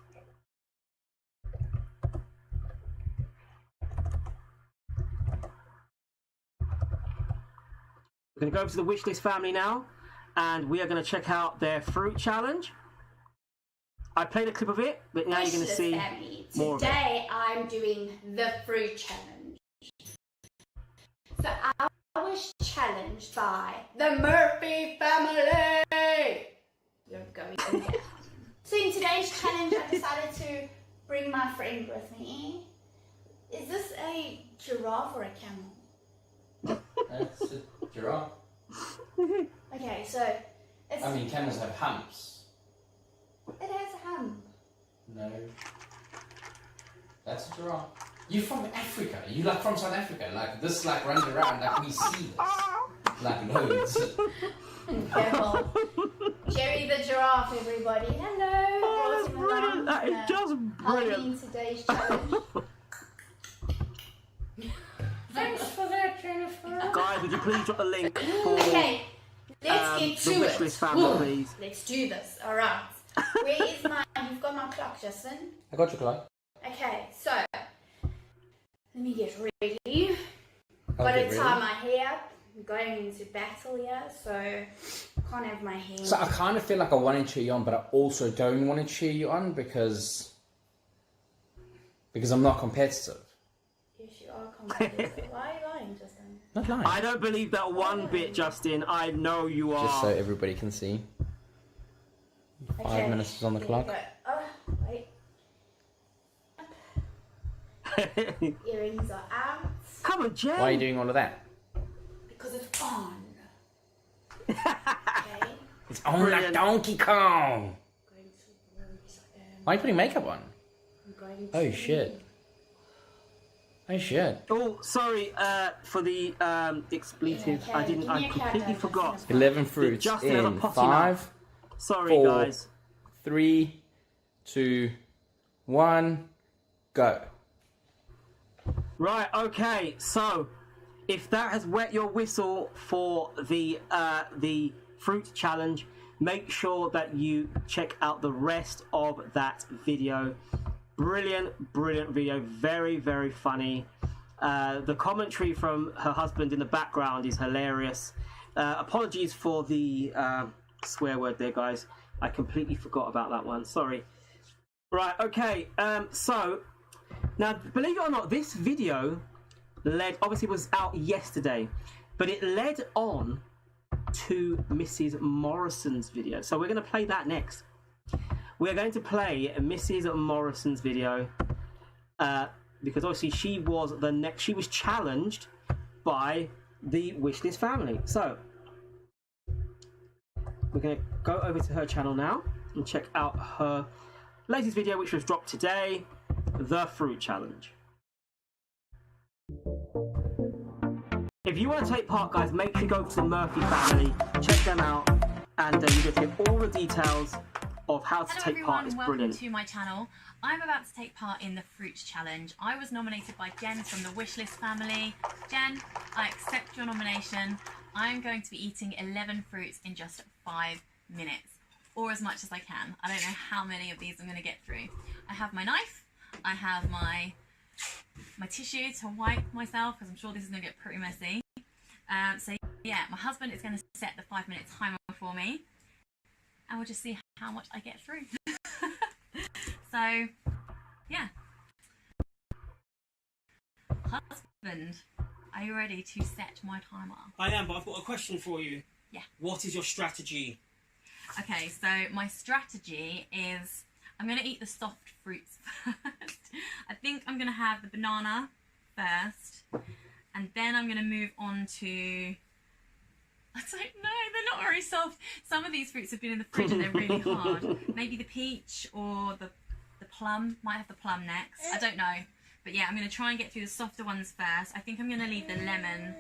We're going to go over to the Wishlist family now, and we are going to check out their fruit challenge. I played a clip of it, but now you're going to see family. more Today I'm doing the fruit challenge. So I was challenged by the Murphy family. You're going down. So in today's challenge, I decided to bring my friend with me. Is this a giraffe or a camel? That's a giraffe. Okay, so it's, I mean, camels have humps. it has a hump. No. That's a giraffe. You're from Africa. You like from South Africa. Like this like runs around. Like we see this. Like loads. Careful. Jerry the giraffe, everybody. Hello. Oh, that's brilliant. That is just brilliant. In today's challenge. Thanks for that, Jennifer. Guys, would you please drop the link for Okay, let's get the to Wishlist it. family, please? Let's do this. All right. Where is my? You've got my clock, Justin. I got your clock. Okay, so let me get ready. I'll Gotta get tie ready. my hair up. I'm going into battle here, so can't have my hair. So I kind of feel like I want to cheer you on, but I also don't want to cheer you on because I'm not competitive. Yes, you are competitive. Why are you lying, Justin? Not lying. I don't believe that one bit, Justin. I know you are. Just so everybody can see. 5 minutes is on the there clock. you go. Oh, wait. Earrings are out. Come on, Jen. Why are you doing all of that? Because it's on. Okay. It's on like Donkey Kong. Why are you putting makeup on? Oh shit. Oh shit. Oh, sorry for the expletive. Yeah, okay. I completely forgot. 11 fruits Justin has a in potty 5, Sorry, 4, guys. 3, 2, 1, go. Right, okay, so if that has wet your whistle for the fruit challenge, make sure that you check out the rest of that video. Brilliant video, very, very funny. The commentary from her husband in the background is hilarious. Apologies for the swear word there, guys. I completely forgot about that one, sorry. Right, okay, so now, believe it or not, this video obviously was out yesterday, but it led on to Mrs. Morrison's video. So we're going to play that next. We're going to play Mrs. Morrison's video because obviously she was challenged by the Wishlist family. So we're going to go over to her channel now and check out her latest video, which was dropped today, the fruit challenge. If you want to take part, guys, make sure you go to the Murphy family, check them out, and you get to get all the details of how to take part. It's welcome brilliant. to my channel. I'm about to take part in the fruits challenge. I was nominated by Jen from the Wishlist family. Jen, I accept your nomination. I'm going to be eating 11 fruits in just 5 minutes, or as much as I can. I don't know how many of these I'm going to get through. I have my knife, I have my tissue to wipe myself, because I'm sure this is going to get pretty messy. So yeah, my husband is going to set the 5-minute timer for me, and we'll just see how much I get through. So yeah. Husband, are you ready to set my timer? I am, but I've got a question for you. Yeah. What is your strategy? Okay, so my strategy is I'm going to eat the soft fruits first. I think I'm going to have the banana first, and then I'm going to move on to, I don't know, they're not very soft. Some of these fruits have been in the fridge and they're really hard. Maybe the peach or the plum. Might have the plum next. I don't know. But yeah, I'm going to try and get through the softer ones first. I think I'm going to leave the lemon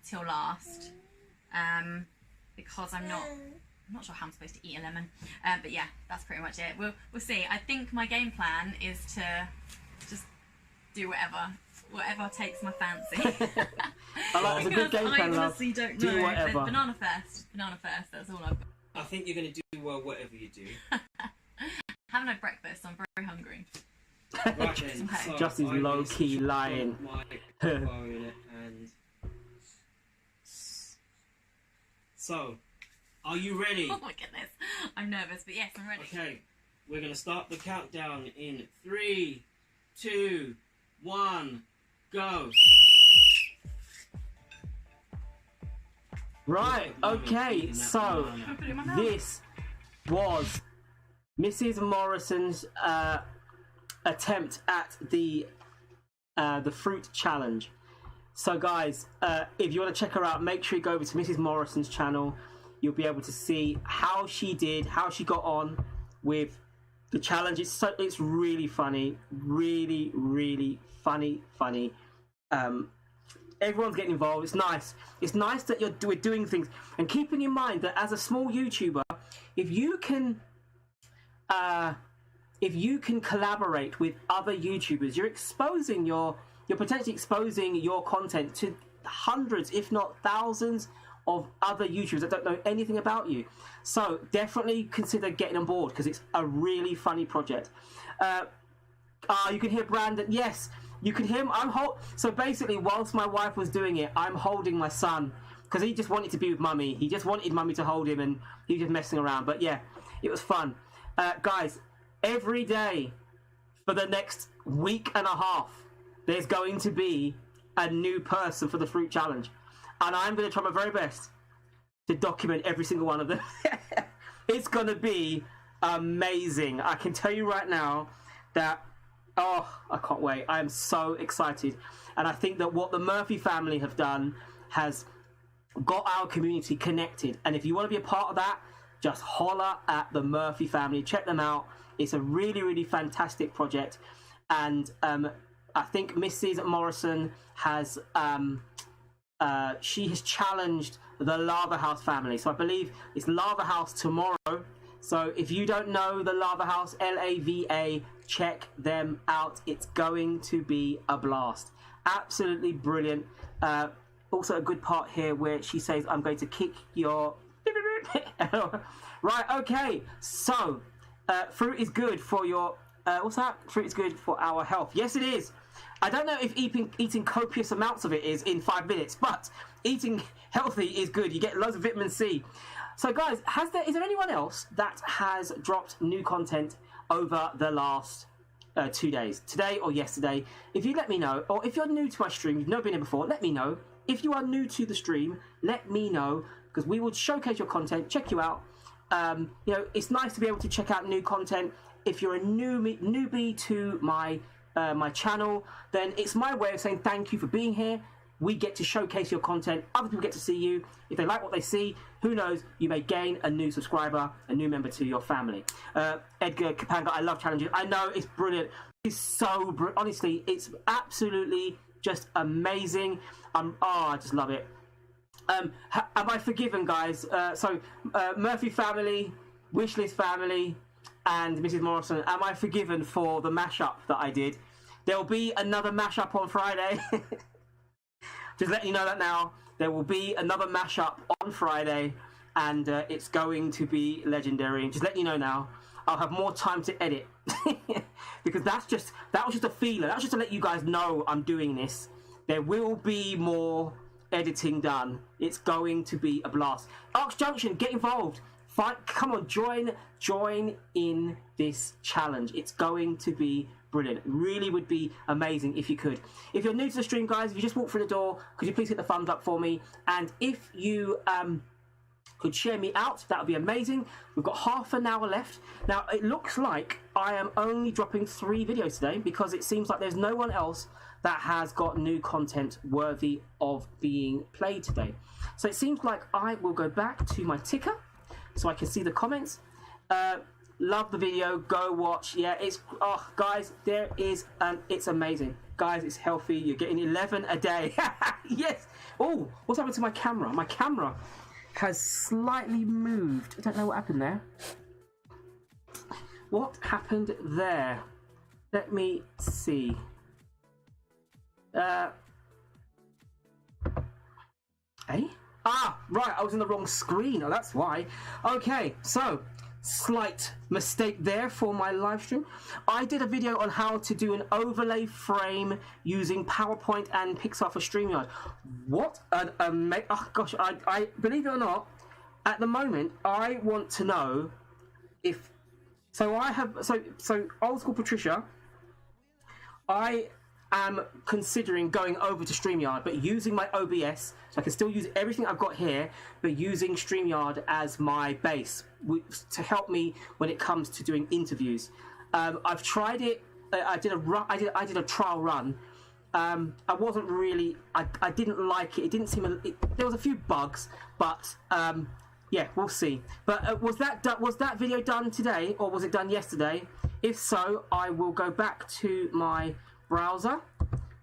till last, because I'm not sure how I'm supposed to eat a lemon. But yeah, that's pretty much it. We'll see. I think my game plan is to just do whatever takes my fancy. I like it's a good game plan, I love. honestly don't Do know. whatever. Banana first. That's all I've got. I think you're going to do well, whatever you do. Haven't had breakfast, so I'm very hungry. Right then, so Justin's low-key lying. My phone and So, are you ready? Oh my goodness. I'm nervous, but yes, I'm ready. Okay, we're going to start the countdown in 3, 2, 1, go. Right, okay, so this was Mrs. Morrison's attempt at the fruit challenge. So guys, if you want to check her out, make sure you go over to Mrs. Morrison's channel. You'll be able to see how she got on with the challenge. It's really funny, really funny. Everyone's getting involved. It's nice. It's nice that we're doing things, and keeping in mind that as a small YouTuber, if you can collaborate with other YouTubers, you're potentially exposing your content to hundreds, if not thousands, of other YouTubers that don't know anything about you. So definitely consider getting on board, because it's a really funny project. You can hear Brandon. Yes, you can hear him. So basically, whilst my wife was doing it, I'm holding my son, because he just wanted to be with mummy. He just wanted mummy to hold him, and he was just messing around. But yeah, it was fun. Guys, every day for the next week and a half, there's going to be a new person for the fruit challenge, and I'm going to try my very best to document every single one of them. It's going to be amazing. I can tell you right now that, I can't wait. I am so excited, and I think that what the Murphy family have done has got our community connected, and if you want to be a part of that, just holler at the Murphy family. Check them out. It's a really fantastic project, and I think Mrs. Morrison has she has challenged the Lava House family. So I believe it's Lava House tomorrow. So if you don't know the Lava House, LAVA, check them out. It's going to be a blast. Absolutely brilliant. Also a good part here where she says, "I'm going to kick your..." Right, okay. So fruit is good for your... what's that? Fruit is good for our health. Yes, it is. I don't know if eating copious amounts of it is in 5 minutes, but eating healthy is good. You get loads of vitamin C. So guys, is there anyone else that has dropped new content over the last 2 days, today or yesterday? If you let me know, or if you're new to my stream, you've never been here before, let me know. If you are new to the stream, let me know, because we will showcase your content, check you out. It's nice to be able to check out new content. If you're a newbie to my channel, then it's my way of saying thank you for being here. We get to showcase your content. Other people get to see you. If they like what they see, who knows, you may gain a new subscriber, a new member to your family. Edgar Kapanga, I love challenges. I know, it's brilliant. It's so honestly, it's absolutely just amazing. I just love it. Am I forgiven, guys? Murphy family, Wishlist family, and Mrs. Morrison, am I forgiven for the mashup that I did? There'll be another mashup on Friday. Just letting you know that now. There will be another mashup on Friday, and it's going to be legendary. Just letting you know now. I'll have more time to edit. Because that was just a feeler. That was just to let you guys know I'm doing this. There will be more editing done. It's going to be a blast. Arcs Junction, get involved. Come on, join in this challenge. It's going to be brilliant. It really would be amazing if you could. If you're new to the stream, guys, if you just walk through the door, could you please hit the thumbs up for me? And if you could share me out, that would be amazing. We've got half an hour left. Now, it looks like I am only dropping 3 videos today, because it seems like there's no one else that has got new content worthy of being played today. So it seems like I will go back to my ticker so I can see the comments. Love the video, go watch. Yeah, guys, it's amazing. Guys, it's healthy. You're getting 11 a day. Yes. Oh, what's happened to my camera? My camera has slightly moved. I don't know what happened there. What happened there? Let me see. Right, I was in the wrong screen. Oh, that's why. Okay, so slight mistake there for my live stream. I did a video on how to do an overlay frame using PowerPoint and Pixar for StreamYard. What an amazing... Oh gosh, I believe it or not, at the moment, I want to know if so old school Patricia. I am considering going over to StreamYard, but using my OBS, so I can still use everything I've got here, but using StreamYard as my base to help me when it comes to doing interviews. I've tried it. I did a trial run. I wasn't really. I didn't like it. It didn't seem. There was a few bugs, but yeah, we'll see. But was that video done today, or was it done yesterday? If so, I will go back to my browser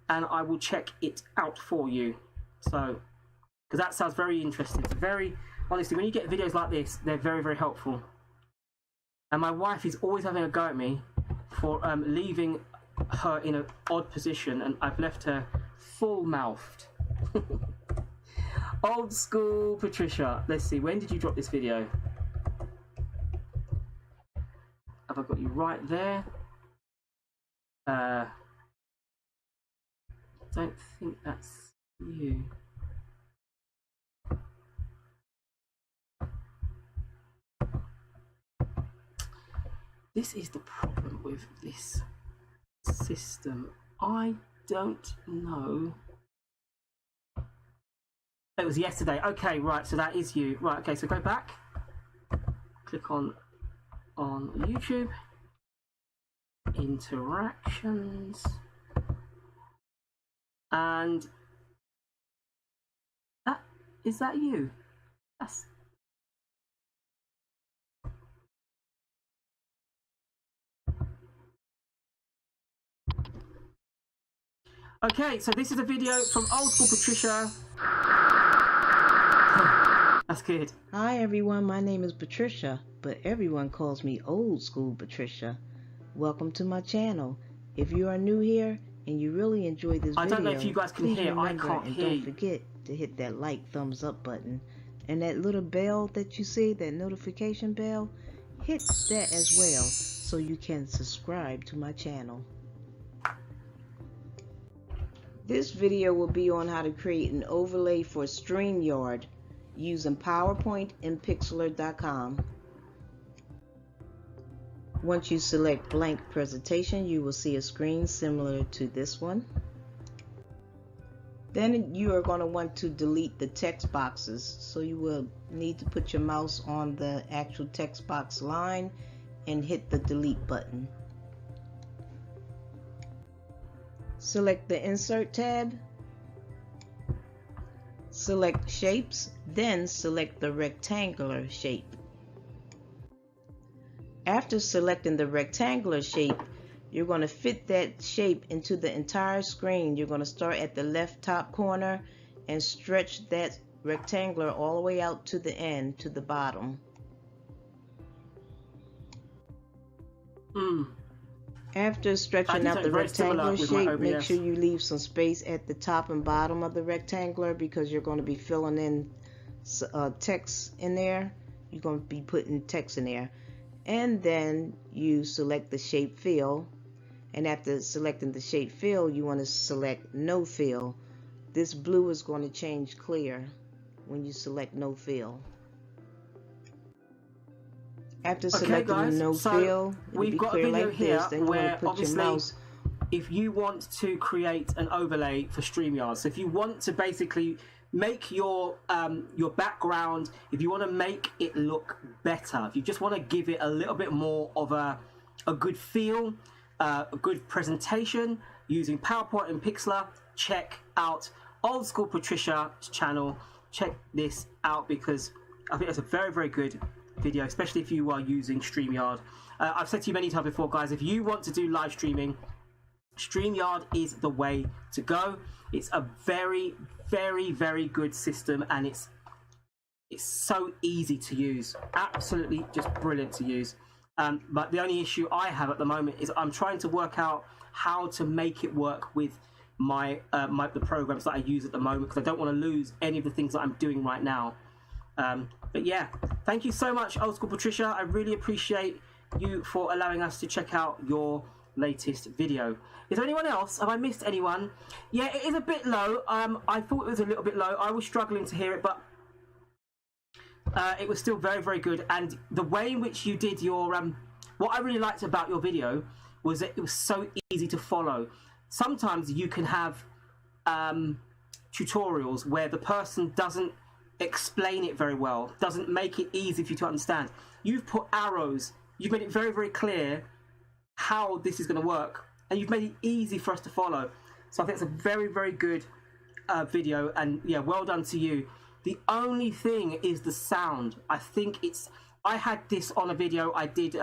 and I will check it out for you. So, because that sounds very interesting. It's very, honestly, when you get videos like this, they're very, very helpful. And my wife is always having a go at me for leaving her in an odd position, and I've left her full-mouthed. Old school Patricia. Let's see, when did you drop this video? Have I got you right there? Don't think that's you. This is the problem with this system. I don't know. It was yesterday. Okay, right, so that is you. Right, okay, so go back. Click on YouTube. Interactions. And is that you? That's okay, so this is a video from old school Patricia. That's good. Hi everyone, my name is Patricia, but everyone calls me Old School Patricia. Welcome to my channel. If you are new here and you really enjoyed this video, I don't know if you guys can hear. I can't hear. Don't forget to hit that like, thumbs up button, and that little bell that you see, that notification bell, hit that as well so you can subscribe to my channel. This video will be on how to create an overlay for StreamYard using PowerPoint and Pixlr.com. Once you select blank presentation, you will see a screen similar to this one. Then you are going to want to delete the text boxes, so you will need to put your mouse on the actual text box line and hit the delete button. Select the Insert tab, select Shapes, then select the rectangular shape. After selecting the rectangular shape, you're going to fit that shape into the entire screen. You're going to start at the left top corner and stretch that rectangular all the way out to the end, to the bottom. After stretching out the rectangular shape, make sure you leave some space at the top and bottom of the rectangular, because you're going to be filling in text in there. You're going to be putting text in there. And then you select the shape fill, and after selecting the shape fill, you want to select no fill. This blue is going to change clear when you select no fill. After selecting the no fill, we've got a video here where obviously if you want to create an overlay for StreamYard, so if you want to basically make your background, if you want to make it look better, if you just want to give it a little bit more of a good feel, a good presentation using PowerPoint and Pixlr, check out Old School Patricia's channel. Check this out, because I think it's a very, very good video, especially if you are using StreamYard. I've said to you many times before, guys, if you want to do live streaming, StreamYard is the way to go. It's a very, very, very good system, and it's so easy to use. Absolutely just brilliant to use. But the only issue I have at the moment is I'm trying to work out how to make it work with my the programs that I use at the moment, because I don't want to lose any of the things that I'm doing right now. But yeah, thank you so much, Old School Patricia. I really appreciate you for allowing us to check out your latest video. Is there anyone else? Have I missed anyone? Yeah, it is a bit low. I thought it was a little bit low. I was struggling to hear it, but it was still very, very good. And the way in which you did your what I really liked about your video was that it was so easy to follow. Sometimes you can have tutorials where the person doesn't explain it very well, doesn't make it easy for you to understand. You've put arrows, you've made it very, very clear how this is going to work, and you've made it easy for us to follow. So I think it's a very, very good video, and yeah, well done to you. The only thing is the sound. I think I had this on a video I did 2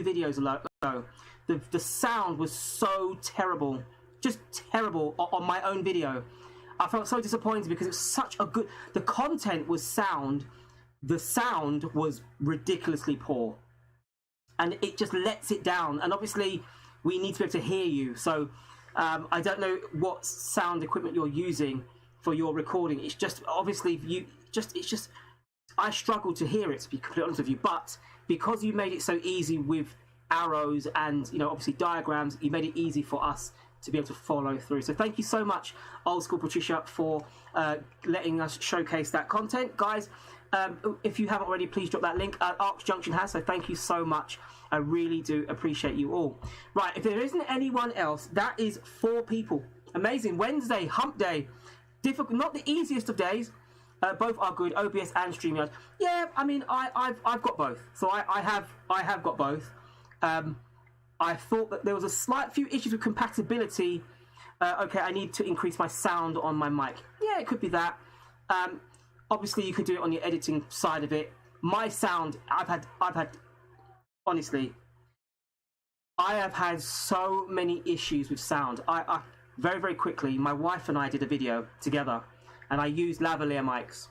videos ago. The sound was so terrible, just terrible on my own video. I felt so disappointed because it's such a good, the content was sound, the sound was ridiculously poor, and it just lets it down. And obviously we need to be able to hear you, so I don't know what sound equipment you're using for your recording. It's just obviously I struggle to hear it, to be completely honest with you, but because you made it so easy with arrows and, you know, obviously diagrams, you made it easy for us to be able to follow through. So thank you so much, Old School Patricia, for letting us showcase that content. Guys, if you haven't already, please drop that link. Arcs Junction has, so thank you so much. I really do appreciate you all. Right, if there isn't anyone else, that is 4 people. Amazing. Wednesday, hump day. Difficult, not the easiest of days. Both are good, OBS and StreamYard. Yeah, I mean, I've got both. So I have got both. I thought that there was a slight few issues with compatibility. Okay, I need to increase my sound on my mic. Yeah, it could be that. Obviously, you can do it on your editing side of it. My sound, I've had. Honestly, I have had so many issues with sound. I very, very quickly, my wife and I did a video together, and I used lavalier mics.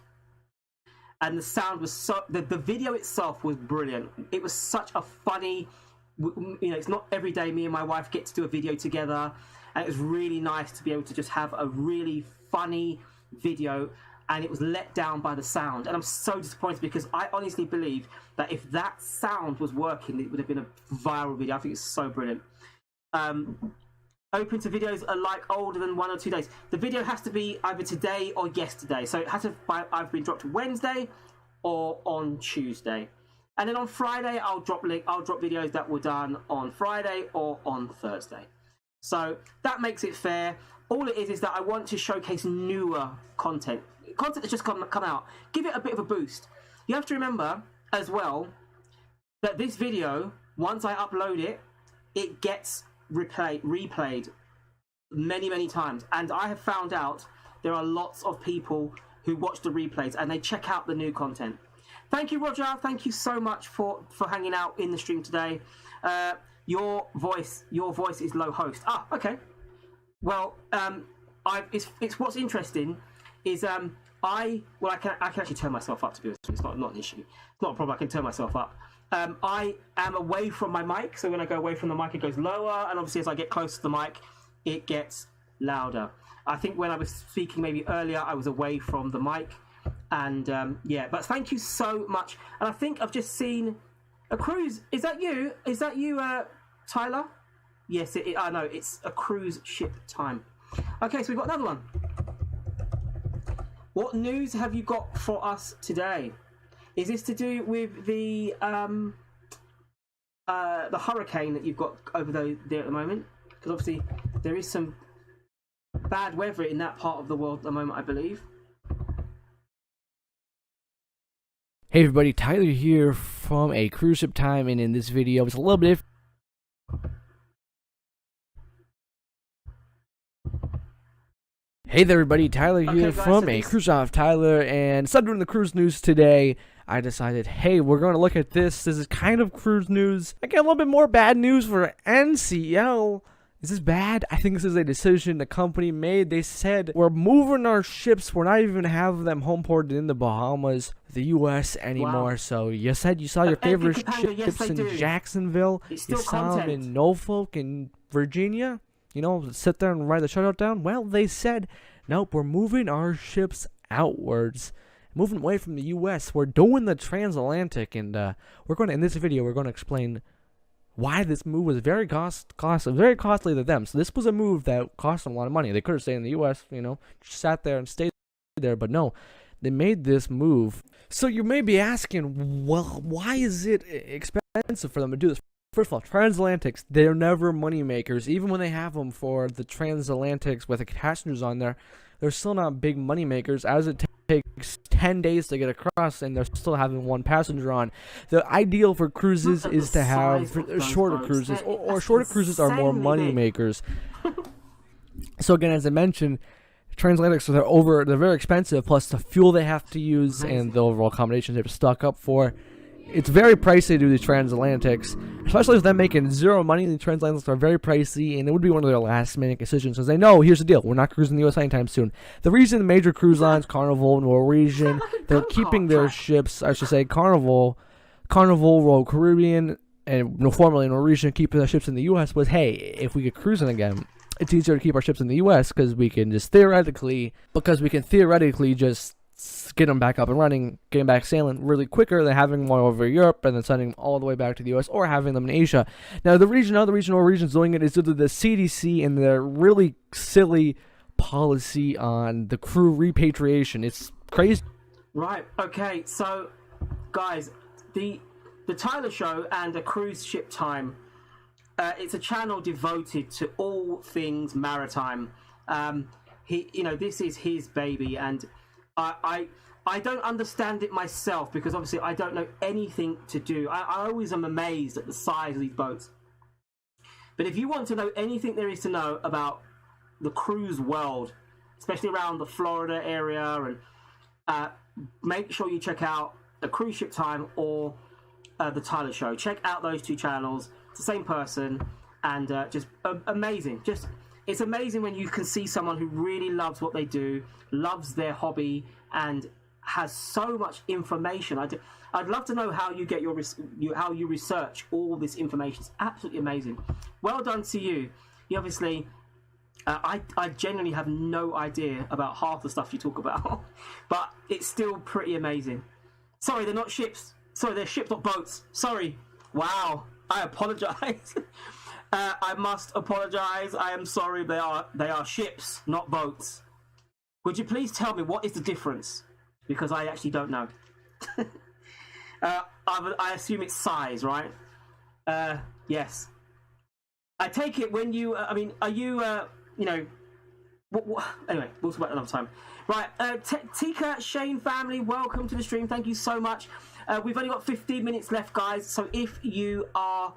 And the sound was so, the video itself was brilliant. It was such a funny, you know, it's not every day me and my wife get to do a video together, and it was really nice to be able to just have a really funny video, and it was let down by the sound. And I'm so disappointed because I honestly believe that if that sound was working, it would have been a viral video. I think it's so brilliant. Open to videos are like older than 1 or 2 days. The video has to be either today or yesterday. So it has to either been dropped Wednesday or on Tuesday. And then on Friday, I'll drop videos that were done on Friday or on Thursday. So that makes it fair. All it is that I want to showcase newer content that's just come out. Give it a bit of a boost. You have to remember as well that this video, once I upload it, it gets replayed many, many times. And I have found out there are lots of people who watch the replays and they check out the new content. Thank you, Roger. Thank you so much for hanging out in the stream today. Your voice is low host. Ah, okay. Well, it's what's interesting is I can actually turn myself up, to be honest. It's not an issue. It's not a problem. I can turn myself up. I am away from my mic, so when I go away from the mic, it goes lower, and obviously as I get close to the mic, it gets louder. I think when I was speaking maybe earlier, I was away from the mic, and yeah. But thank you so much. And I think I've just seen a cruise. Is that you? Is that you, Tyler? Yes, I know. It's a cruise ship time. Okay, so we've got another one. What news have you got for us today? Is this to do with the hurricane that you've got over there at the moment? Because obviously there is some bad weather in that part of the world at the moment, I believe. Hey everybody, Tyler here from A Cruise Ship Time, and in this video it's a little bit Hey there everybody, Tyler here from A Cruise Off Tyler, and instead of doing the cruise news today, I decided, hey, we're going to look at this. This is kind of cruise news. I get a little bit more bad news for NCL. Is this bad? I think this is a decision the company made. They said, we're moving our ships. We're not even having them home ported in the Bahamas, the U.S. anymore. Wow. So you said you saw your favorite ships in Jacksonville. You saw them in Norfolk and Virginia. You know, sit there and write the shutout down. Well, they said, nope, we're moving our ships outwards. Moving away from the U.S. We're doing the transatlantic, and we're going to, in this video, we're going to explain why this move was very costly to them. So this was a move that cost them a lot of money. They could have stayed in the U.S., you know, just sat there and stayed there, but no. they made this move. So you may be asking, well, why is it expensive for them to do this? First of all, transatlantics, they're never money makers. Even when they have them for the transatlantics with the passengers on there, they're still not big money makers, as it takes 10 days to get across and they're still having one passenger on. The ideal for cruises is to have shorter cruises, or shorter cruises are more money makers. So again, as I mentioned, transatlantics, they're very expensive, plus the fuel they have to use and the overall accommodations they're stuck up for. It's very pricey to do these transatlantics, especially with them making zero money. The transatlantics are very pricey, and it would be one of their last-minute decisions, because they know, here's the deal, we're not cruising the U.S. anytime soon. The reason the major cruise lines, Carnival, Norwegian, they're keeping their ships, I should say, Carnival, Royal Caribbean, and formerly Norwegian, keeping their ships in the U.S. was, hey, if we get cruising again, it's easier to keep our ships in the U.S. because we can theoretically just get them back up and running, getting back sailing really quicker than having them all over Europe and then sending them all the way back to the U.S. or having them in Asia. Now, the other regional regions doing it is due to the CDC and their really silly policy on the crew repatriation. It's crazy. Right. Okay. So, guys, the Tyler Show and the Cruise Ship Time. It's a channel devoted to all things maritime. This is his baby, and I don't understand it myself because obviously I don't know anything to do. I always am amazed at the size of these boats. But if you want to know anything there is to know about the cruise world, especially around the Florida area, and make sure you check out the Cruise Ship Time or the Tyler Show. Check out those two channels. It's the same person, and just amazing. It's amazing when you can see someone who really loves what they do, loves their hobby, and has so much information. I'd love to know how you get how you research all this information. It's absolutely amazing. Well done to you. You obviously, I genuinely have no idea about half the stuff you talk about, but it's still pretty amazing. Sorry, they're not ships. Sorry, they're ships, not boats. Sorry. Wow. I apologize. I must apologize. I am sorry. They are ships, not boats. Would you please tell me what is the difference? Because I actually don't know. I assume it's size, right? Yes. I take it when you. Are you? Anyway, we'll talk about it another time. Right, Tika, Shane family, welcome to the stream. Thank you so much. We've only got 15 minutes left, guys. So if you are,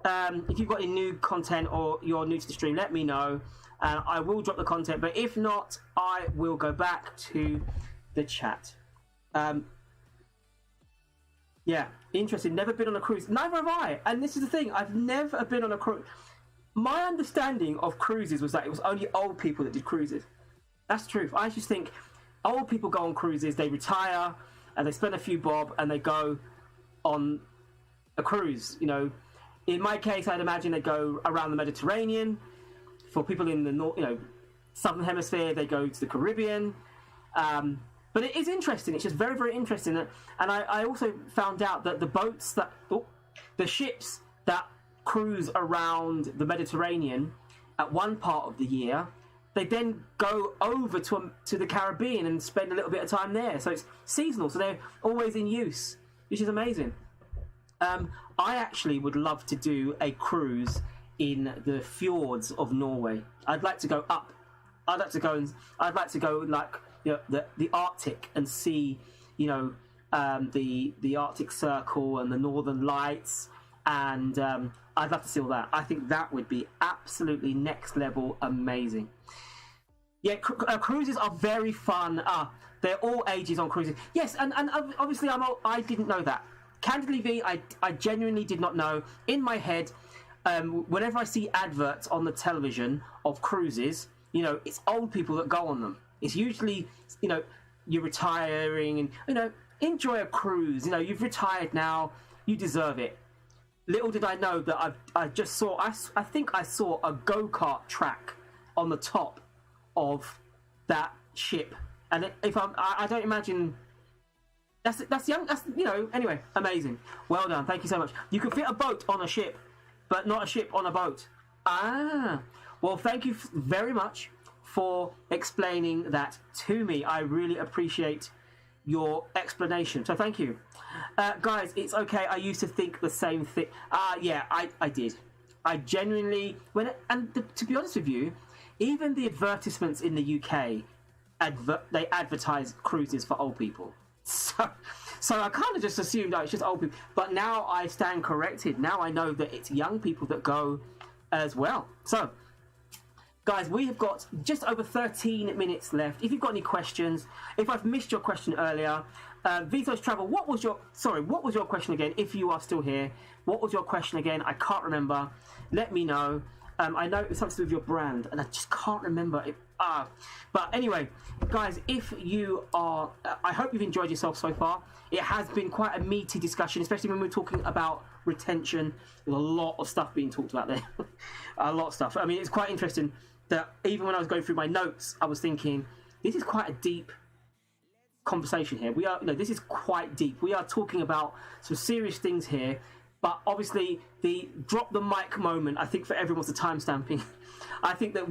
if you've got any new content or you're new to the stream, let me know. I will drop the content. But if not, I will go back to the chat. Yeah, interesting. Never been on a cruise. Neither have I. And this is the thing. I've never been on a cruise. My understanding of cruises was that it was only old people that did cruises. That's the truth. I just think old people go on cruises, they retire, and they spend a few bob, and they go on a cruise. You know, in my case, I'd imagine they go around the Mediterranean. For people in the southern hemisphere, they go to the Caribbean. But it is interesting. It's just very, very interesting. And I also found out that the ships that cruise around the Mediterranean at one part of the year, they then go over to the Caribbean and spend a little bit of time there. So it's seasonal, so they're always in use, which is amazing. I actually would love to do a cruise in the fjords of Norway. I'd like to go up. I'd like to go like the Arctic and see the Arctic Circle and the Northern Lights, and I'd love to see all that. I think that would be absolutely next level amazing. Yeah, cruises are very fun. They're all ages on cruises. Yes, and obviously I didn't know that. Candidly, V, I genuinely did not know. In my head, whenever I see adverts on the television of cruises, it's old people that go on them. It's usually, you're retiring and, enjoy a cruise. You've retired now, you deserve it. Little did I know that I just saw, I think I saw a go-kart track on the top of that ship. And I don't imagine, that's young, anyway, amazing. Well done, thank you so much. You can fit a boat on a ship, but not a ship on a boat. Well, thank you very much for explaining that to me. I really appreciate your explanation. So thank you. Guys, it's okay. I used to think the same thing. Yeah, I did. I genuinely, to be honest with you, even the advertisements in the UK, they advertise cruises for old people. So I kind of just assumed it's just old people. But now I stand corrected. Now I know that it's young people that go as well. So, guys, we have got just over 13 minutes left. If you've got any questions, if I've missed your question earlier, Vito's Travel, what was your question again? If you are still here, what was your question again? I can't remember. Let me know. I know it's something to do with your brand, and I just can't remember it. But anyway, guys, if you are, I hope you've enjoyed yourself so far. It has been quite a meaty discussion, especially when we're talking about retention. There's a lot of stuff being talked about there. A lot of stuff. I mean, it's quite interesting that even when I was going through my notes, I was thinking, this is quite a deep conversation here. This is quite deep. We are talking about some serious things here. But obviously, the drop the mic moment, I think for everyone's the timestamping. I think that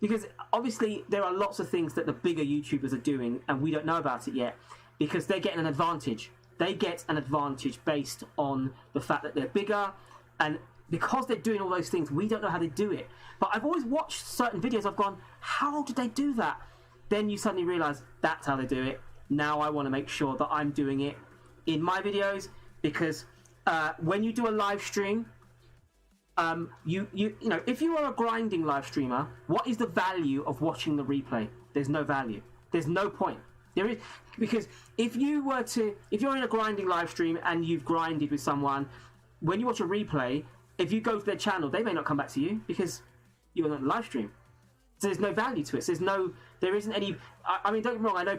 because obviously there are lots of things that the bigger YouTubers are doing and we don't know about it yet because they're getting an advantage. They get an advantage based on the fact that they're bigger, and because they're doing all those things, we don't know how they do it. But I've always watched certain videos, I've gone, how did they do that? Then you suddenly realise that's how they do it. Now I want to make sure that I'm doing it in my videos because when you do a live stream, if you are a grinding live streamer, what is the value of watching the replay? There's no value. There's no point. There is, because if you're in a grinding live stream and you've grinded with someone, when you watch a replay, if you go to their channel, they may not come back to you because you're not in a live stream. So there's no value to it. There isn't any. I mean, don't get me wrong. I know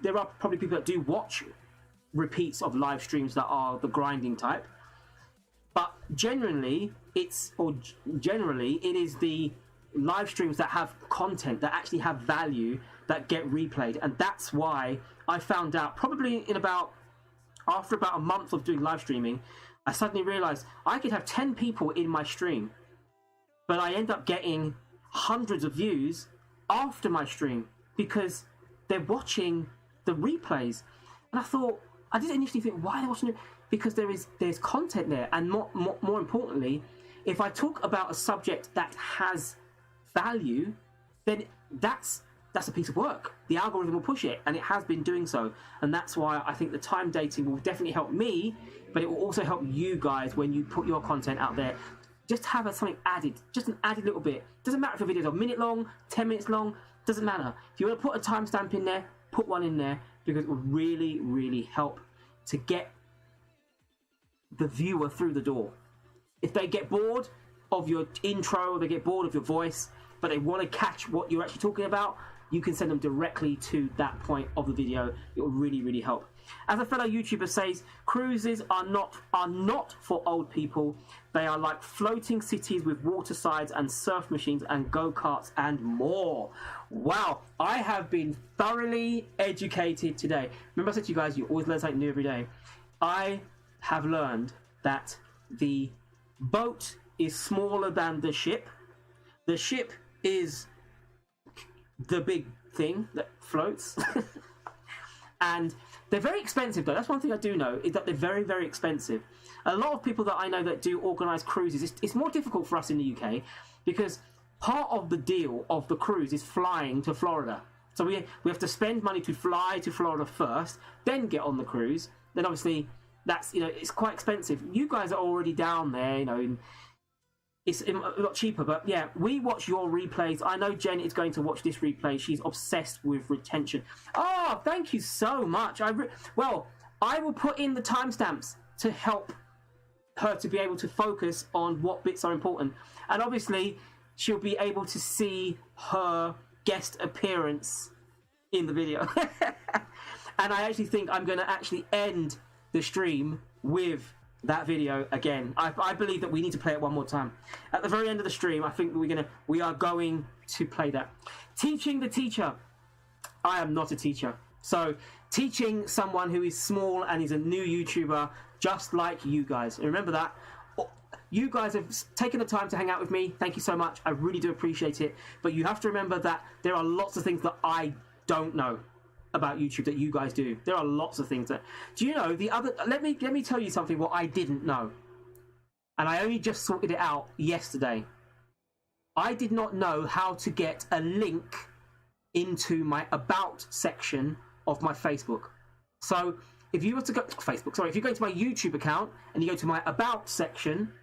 there are probably people that do watch repeats of live streams that are the grinding type, but generally it is the live streams that have content, that actually have value, that get replayed. And that's why I found out probably after about a month of doing live streaming, I suddenly realized I could have 10 people in my stream, but I end up getting hundreds of views after my stream because they're watching the replays. And I didn't initially think, why are they watching it? Because there's content there, and more importantly, if I talk about a subject that has value, then that's a piece of work. The algorithm will push it, and it has been doing so. And that's why I think the time dating will definitely help me, but it will also help you guys when you put your content out there. Just have something added, just an added little bit. Doesn't matter if your videos are a minute long, 10 minutes long, doesn't matter. If you want to put a timestamp in there, put one in there, because it will really, really help to get the viewer through the door. If they get bored of your intro, they get bored of your voice, but they want to catch what you're actually talking about, you can send them directly to that point of the video. It will really, really help. As a fellow YouTuber says, cruises are not for old people. They are like floating cities with water slides and surf machines and go-karts and more. Wow, I have been thoroughly educated today. Remember I said to you guys, you always learn something new every day. I have learned that the boat is smaller than the ship. The ship is the big thing that floats. And they're very expensive, though. That's one thing I do know, is that they're very, very expensive. A lot of people that I know that do organise cruises, it's more difficult for us in the UK because part of the deal of the cruise is flying to Florida. So we have to spend money to fly to Florida first, then get on the cruise. Then obviously that's, it's quite expensive. You guys are already down there, it's a lot cheaper. But yeah, we watch your replays. I know Jen is going to watch this replay. She's obsessed with retention. Oh, thank you so much. I will put in the timestamps to help her to be able to focus on what bits are important. And obviously, she'll be able to see her guest appearance in the video. And I actually think I'm going to actually end the stream with that video again. I believe that we need to play it one more time. At the very end of the stream, I think we are going to play that. Teaching the teacher. I am not a teacher. So teaching someone who is small and is a new YouTuber, just like you guys. And remember that. You guys have taken the time to hang out with me. Thank you so much. I really do appreciate it. But you have to remember that there are lots of things that I don't know. about YouTube that you guys do. There are lots of things that. Do you know the other? Let me tell you something. What I didn't know, and I only just sorted it out yesterday. I did not know how to get a link into my About section of my Facebook. So if you were to go if you go to my YouTube account and you go to my About section,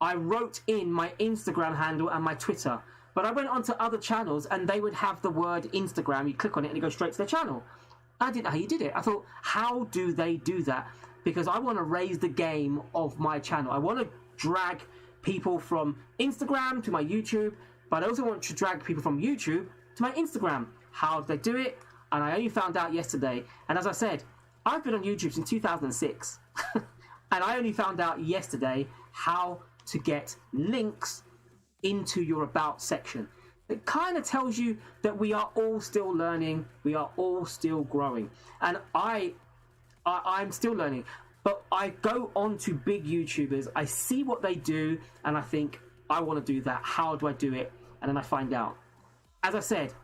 I wrote in my Instagram handle and my Twitter. But I went onto other channels and they would have the word Instagram. You click on it and it goes straight to their channel. I didn't know how you did it. I thought, how do they do that? Because I want to raise the game of my channel. I want to drag people from Instagram to my YouTube, but I also want to drag people from YouTube to my Instagram. How do they do it? And I only found out yesterday. And as I said, I've been on YouTube since 2006. And I only found out yesterday how to get links into your About section. It kind of tells you that we are all still learning, we are all still growing, and I'm still learning. But I go on to big YouTubers, I see what they do, and I think, I want to do that. How do I do it? And then I find out. As I said,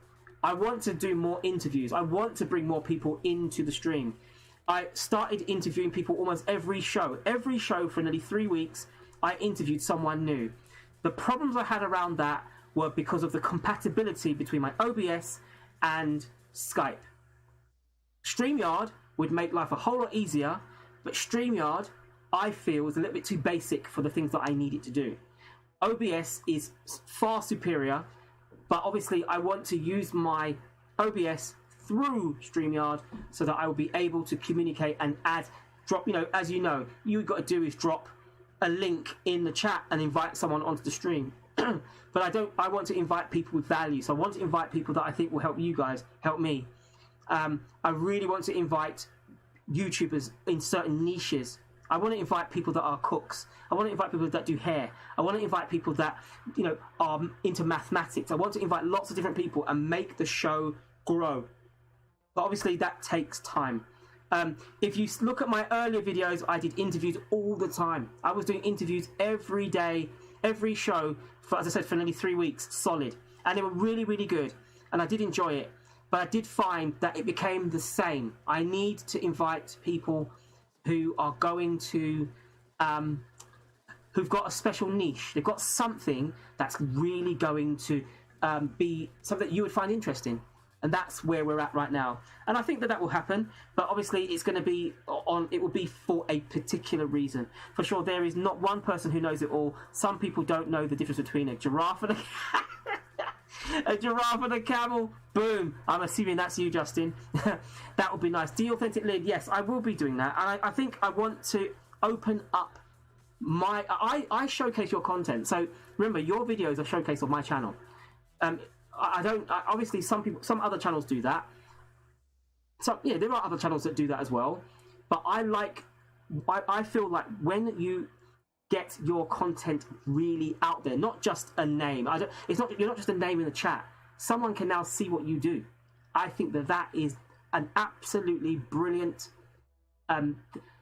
I want to do more interviews. I want to bring more people into the stream. I started interviewing people almost every show. Every show for nearly 3 weeks, I interviewed someone new. The problems I had around that were because of the compatibility between my OBS and Skype. StreamYard would make life a whole lot easier, but StreamYard, I feel, is a little bit too basic for the things that I need it to do. OBS is far superior, but obviously I want to use my OBS through StreamYard so that I will be able to communicate and drop, as you know, you've got to do is drop a link in the chat and invite someone onto the stream. But I want to invite people with value. So I want to invite people that I think will help you guys, help me. I really want to invite YouTubers in certain niches. I want to invite people that are cooks. I want to invite people that do hair. I want to invite people that, are into mathematics. I want to invite lots of different people and make the show grow. But obviously that takes time. If you look at my earlier videos, I did interviews all the time. I was doing interviews every day, every show, for, as I said, for nearly 3 weeks, solid. And they were really, really good. And I did enjoy it. But I did find that it became the same. I need to invite people who are going to, who've got a special niche. They've got something that's really going to be something that you would find interesting. And that's where we're at right now. And I think that will happen, but obviously it's going to be it will be for a particular reason. For sure, there is not one person who knows it all. Some people don't know the difference between a giraffe and a camel. Boom. I'm assuming that's you, Justin. That would be nice. De-authentic lid. Yes, I will be doing that. And I think I want to open up I showcase your content. So remember, your videos are showcase of my channel. Obviously some other channels do that. So yeah, there are other channels that do that as well. But I feel like when you get your content really out there, not just a name. You're not just a name in the chat. Someone can now see what you do. I think that is an absolutely brilliant.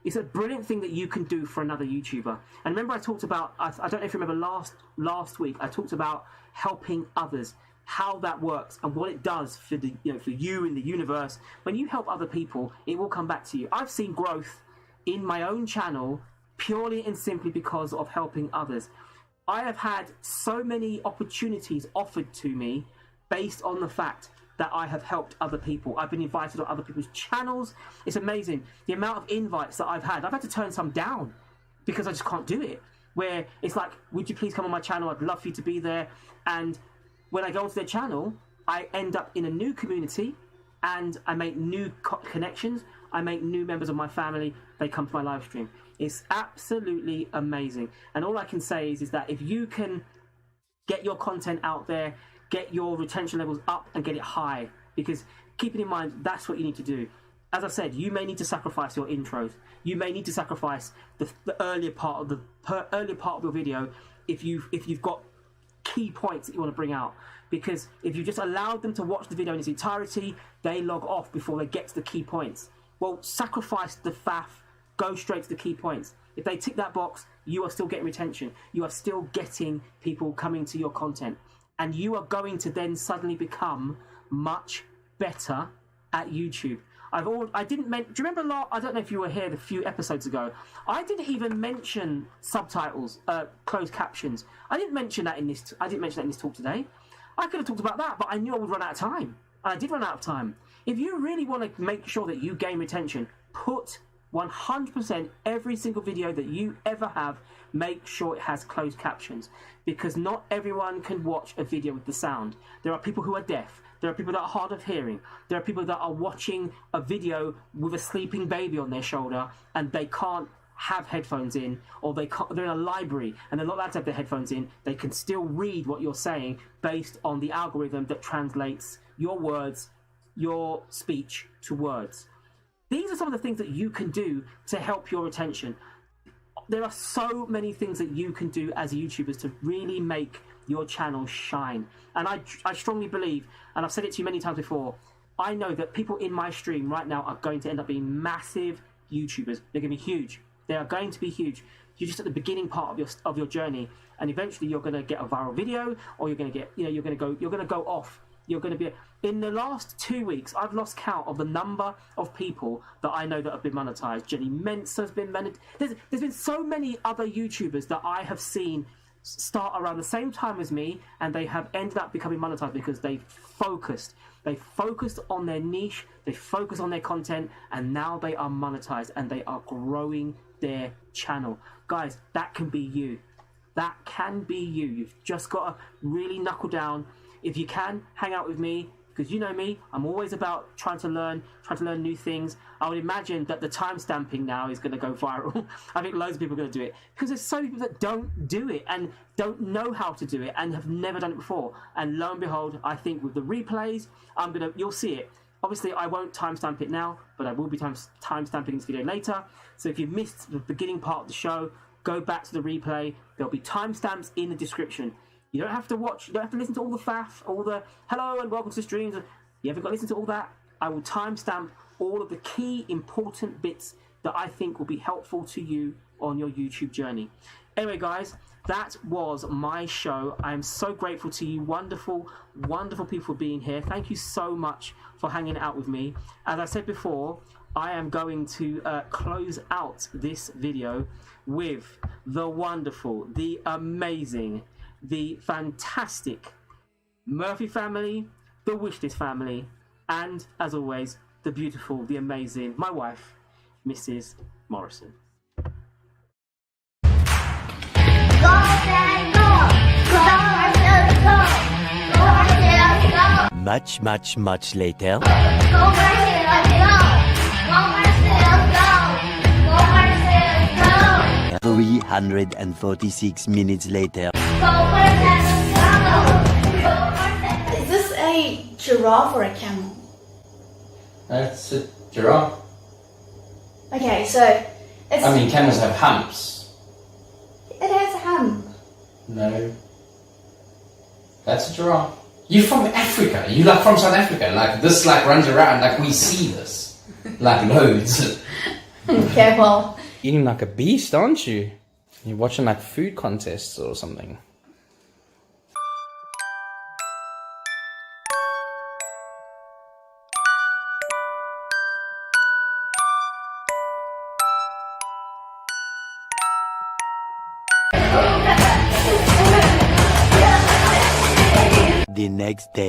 It's a brilliant thing that you can do for another YouTuber. And remember, I talked about. I don't know if you remember last week. I talked about helping others. How that works and what it does for for you in the universe. When you help other people, it will come back to you. I've seen growth in my own channel purely and simply because of helping others. I have had so many opportunities offered to me based on the fact that I have helped other people. I've been invited on other people's channels. It's amazing the amount of invites that I've had. I've had to turn some down because I just can't do it. Where it's like, would you please come on my channel? I'd love for you to be there. And when I go onto their channel, I end up in a new community and I make new connections. I make new members of my family. They come to my live stream. It's absolutely amazing. And all I can say is that if you can get your content out there, get your retention levels up and get it high, because keeping in mind, that's what you need to do. As I said, you may need to sacrifice your intros. You may need to sacrifice the earlier part of your video if you've got key points that you want to bring out, because if you just allowed them to watch the video in its entirety, they log off before they get to the key points. Well, sacrifice the faff, go straight to the key points. If they tick that box, you are still getting retention. You are still getting people coming to your content, and you are going to then suddenly become much better at YouTube. I didn't do you remember I don't know if you were here a few episodes ago. I didn't even mention subtitles, closed captions. I didn't mention that in this talk today. I could have talked about that, but I knew I would run out of time. And I did run out of time. If you really want to make sure that you gain retention, put 100% every single video that you ever have, make sure it has closed captions, because not everyone can watch a video with the sound. There are people who are deaf. There are people that are hard of hearing. There are people that are watching a video with a sleeping baby on their shoulder and they can't have headphones in, or they're in a library and they're not allowed to have their headphones in. They can still read what you're saying based on the algorithm that translates your words, your speech to words. These are some of the things that you can do to help your retention. There are so many things that you can do as YouTubers to really make your channel shine. And I strongly believe, and I've said it to you many times before, I know that people in my stream right now are going to end up being massive YouTubers. They're going to be huge. They are going to be huge. You're just at the beginning part of your journey, and eventually you're going to get a viral video, or you're going to get, you're going to go off. You're going to be... In the last 2 weeks, I've lost count of the number of people that I know that have been monetized. Jenny Mentz has been monetized. There's been so many other YouTubers that I have seen start around the same time as me, and they have ended up becoming monetized because they focused. They focused on their niche, they focused on their content, and now they are monetized and they are growing their channel. Guys, that can be you. That can be you. You've just got to really knuckle down. If you can, hang out with me, because you know me, I'm always about trying to learn new things. I would imagine that the timestamping now is going to go viral. I think loads of people are going to do it, because there's so many people that don't do it and don't know how to do it and have never done it before. And lo and behold, I think with the replays, you'll see it. Obviously, I won't timestamp it now, but I will be timestamping this video later. So if you missed the beginning part of the show, go back to the replay. There'll be timestamps in the description. You don't have to watch, you don't have to listen to all the faff, all the hello and welcome to the streams. You haven't got to listen to all that. I will timestamp all of the key important bits that I think will be helpful to you on your YouTube journey. Anyway, guys, that was my show. I am so grateful to you, wonderful, wonderful people for being here. Thank you so much for hanging out with me. As I said before, I am going to close out this video with the wonderful, the amazing, the fantastic Murphy family, the Wishlist family, and as always, the beautiful, the amazing, my wife, Mrs. Morrison. Much, much, much later. 346 minutes later. Is this a giraffe or a camel? It's a giraffe. Okay, so it's... I mean, camels have humps. It has a hump. No. That's a giraffe. You're from Africa. You like from South Africa. Like this like runs around. Like we see this. Like loads. Okay, well... Eating like a beast, aren't you? You're watching like food contests or something. The next day.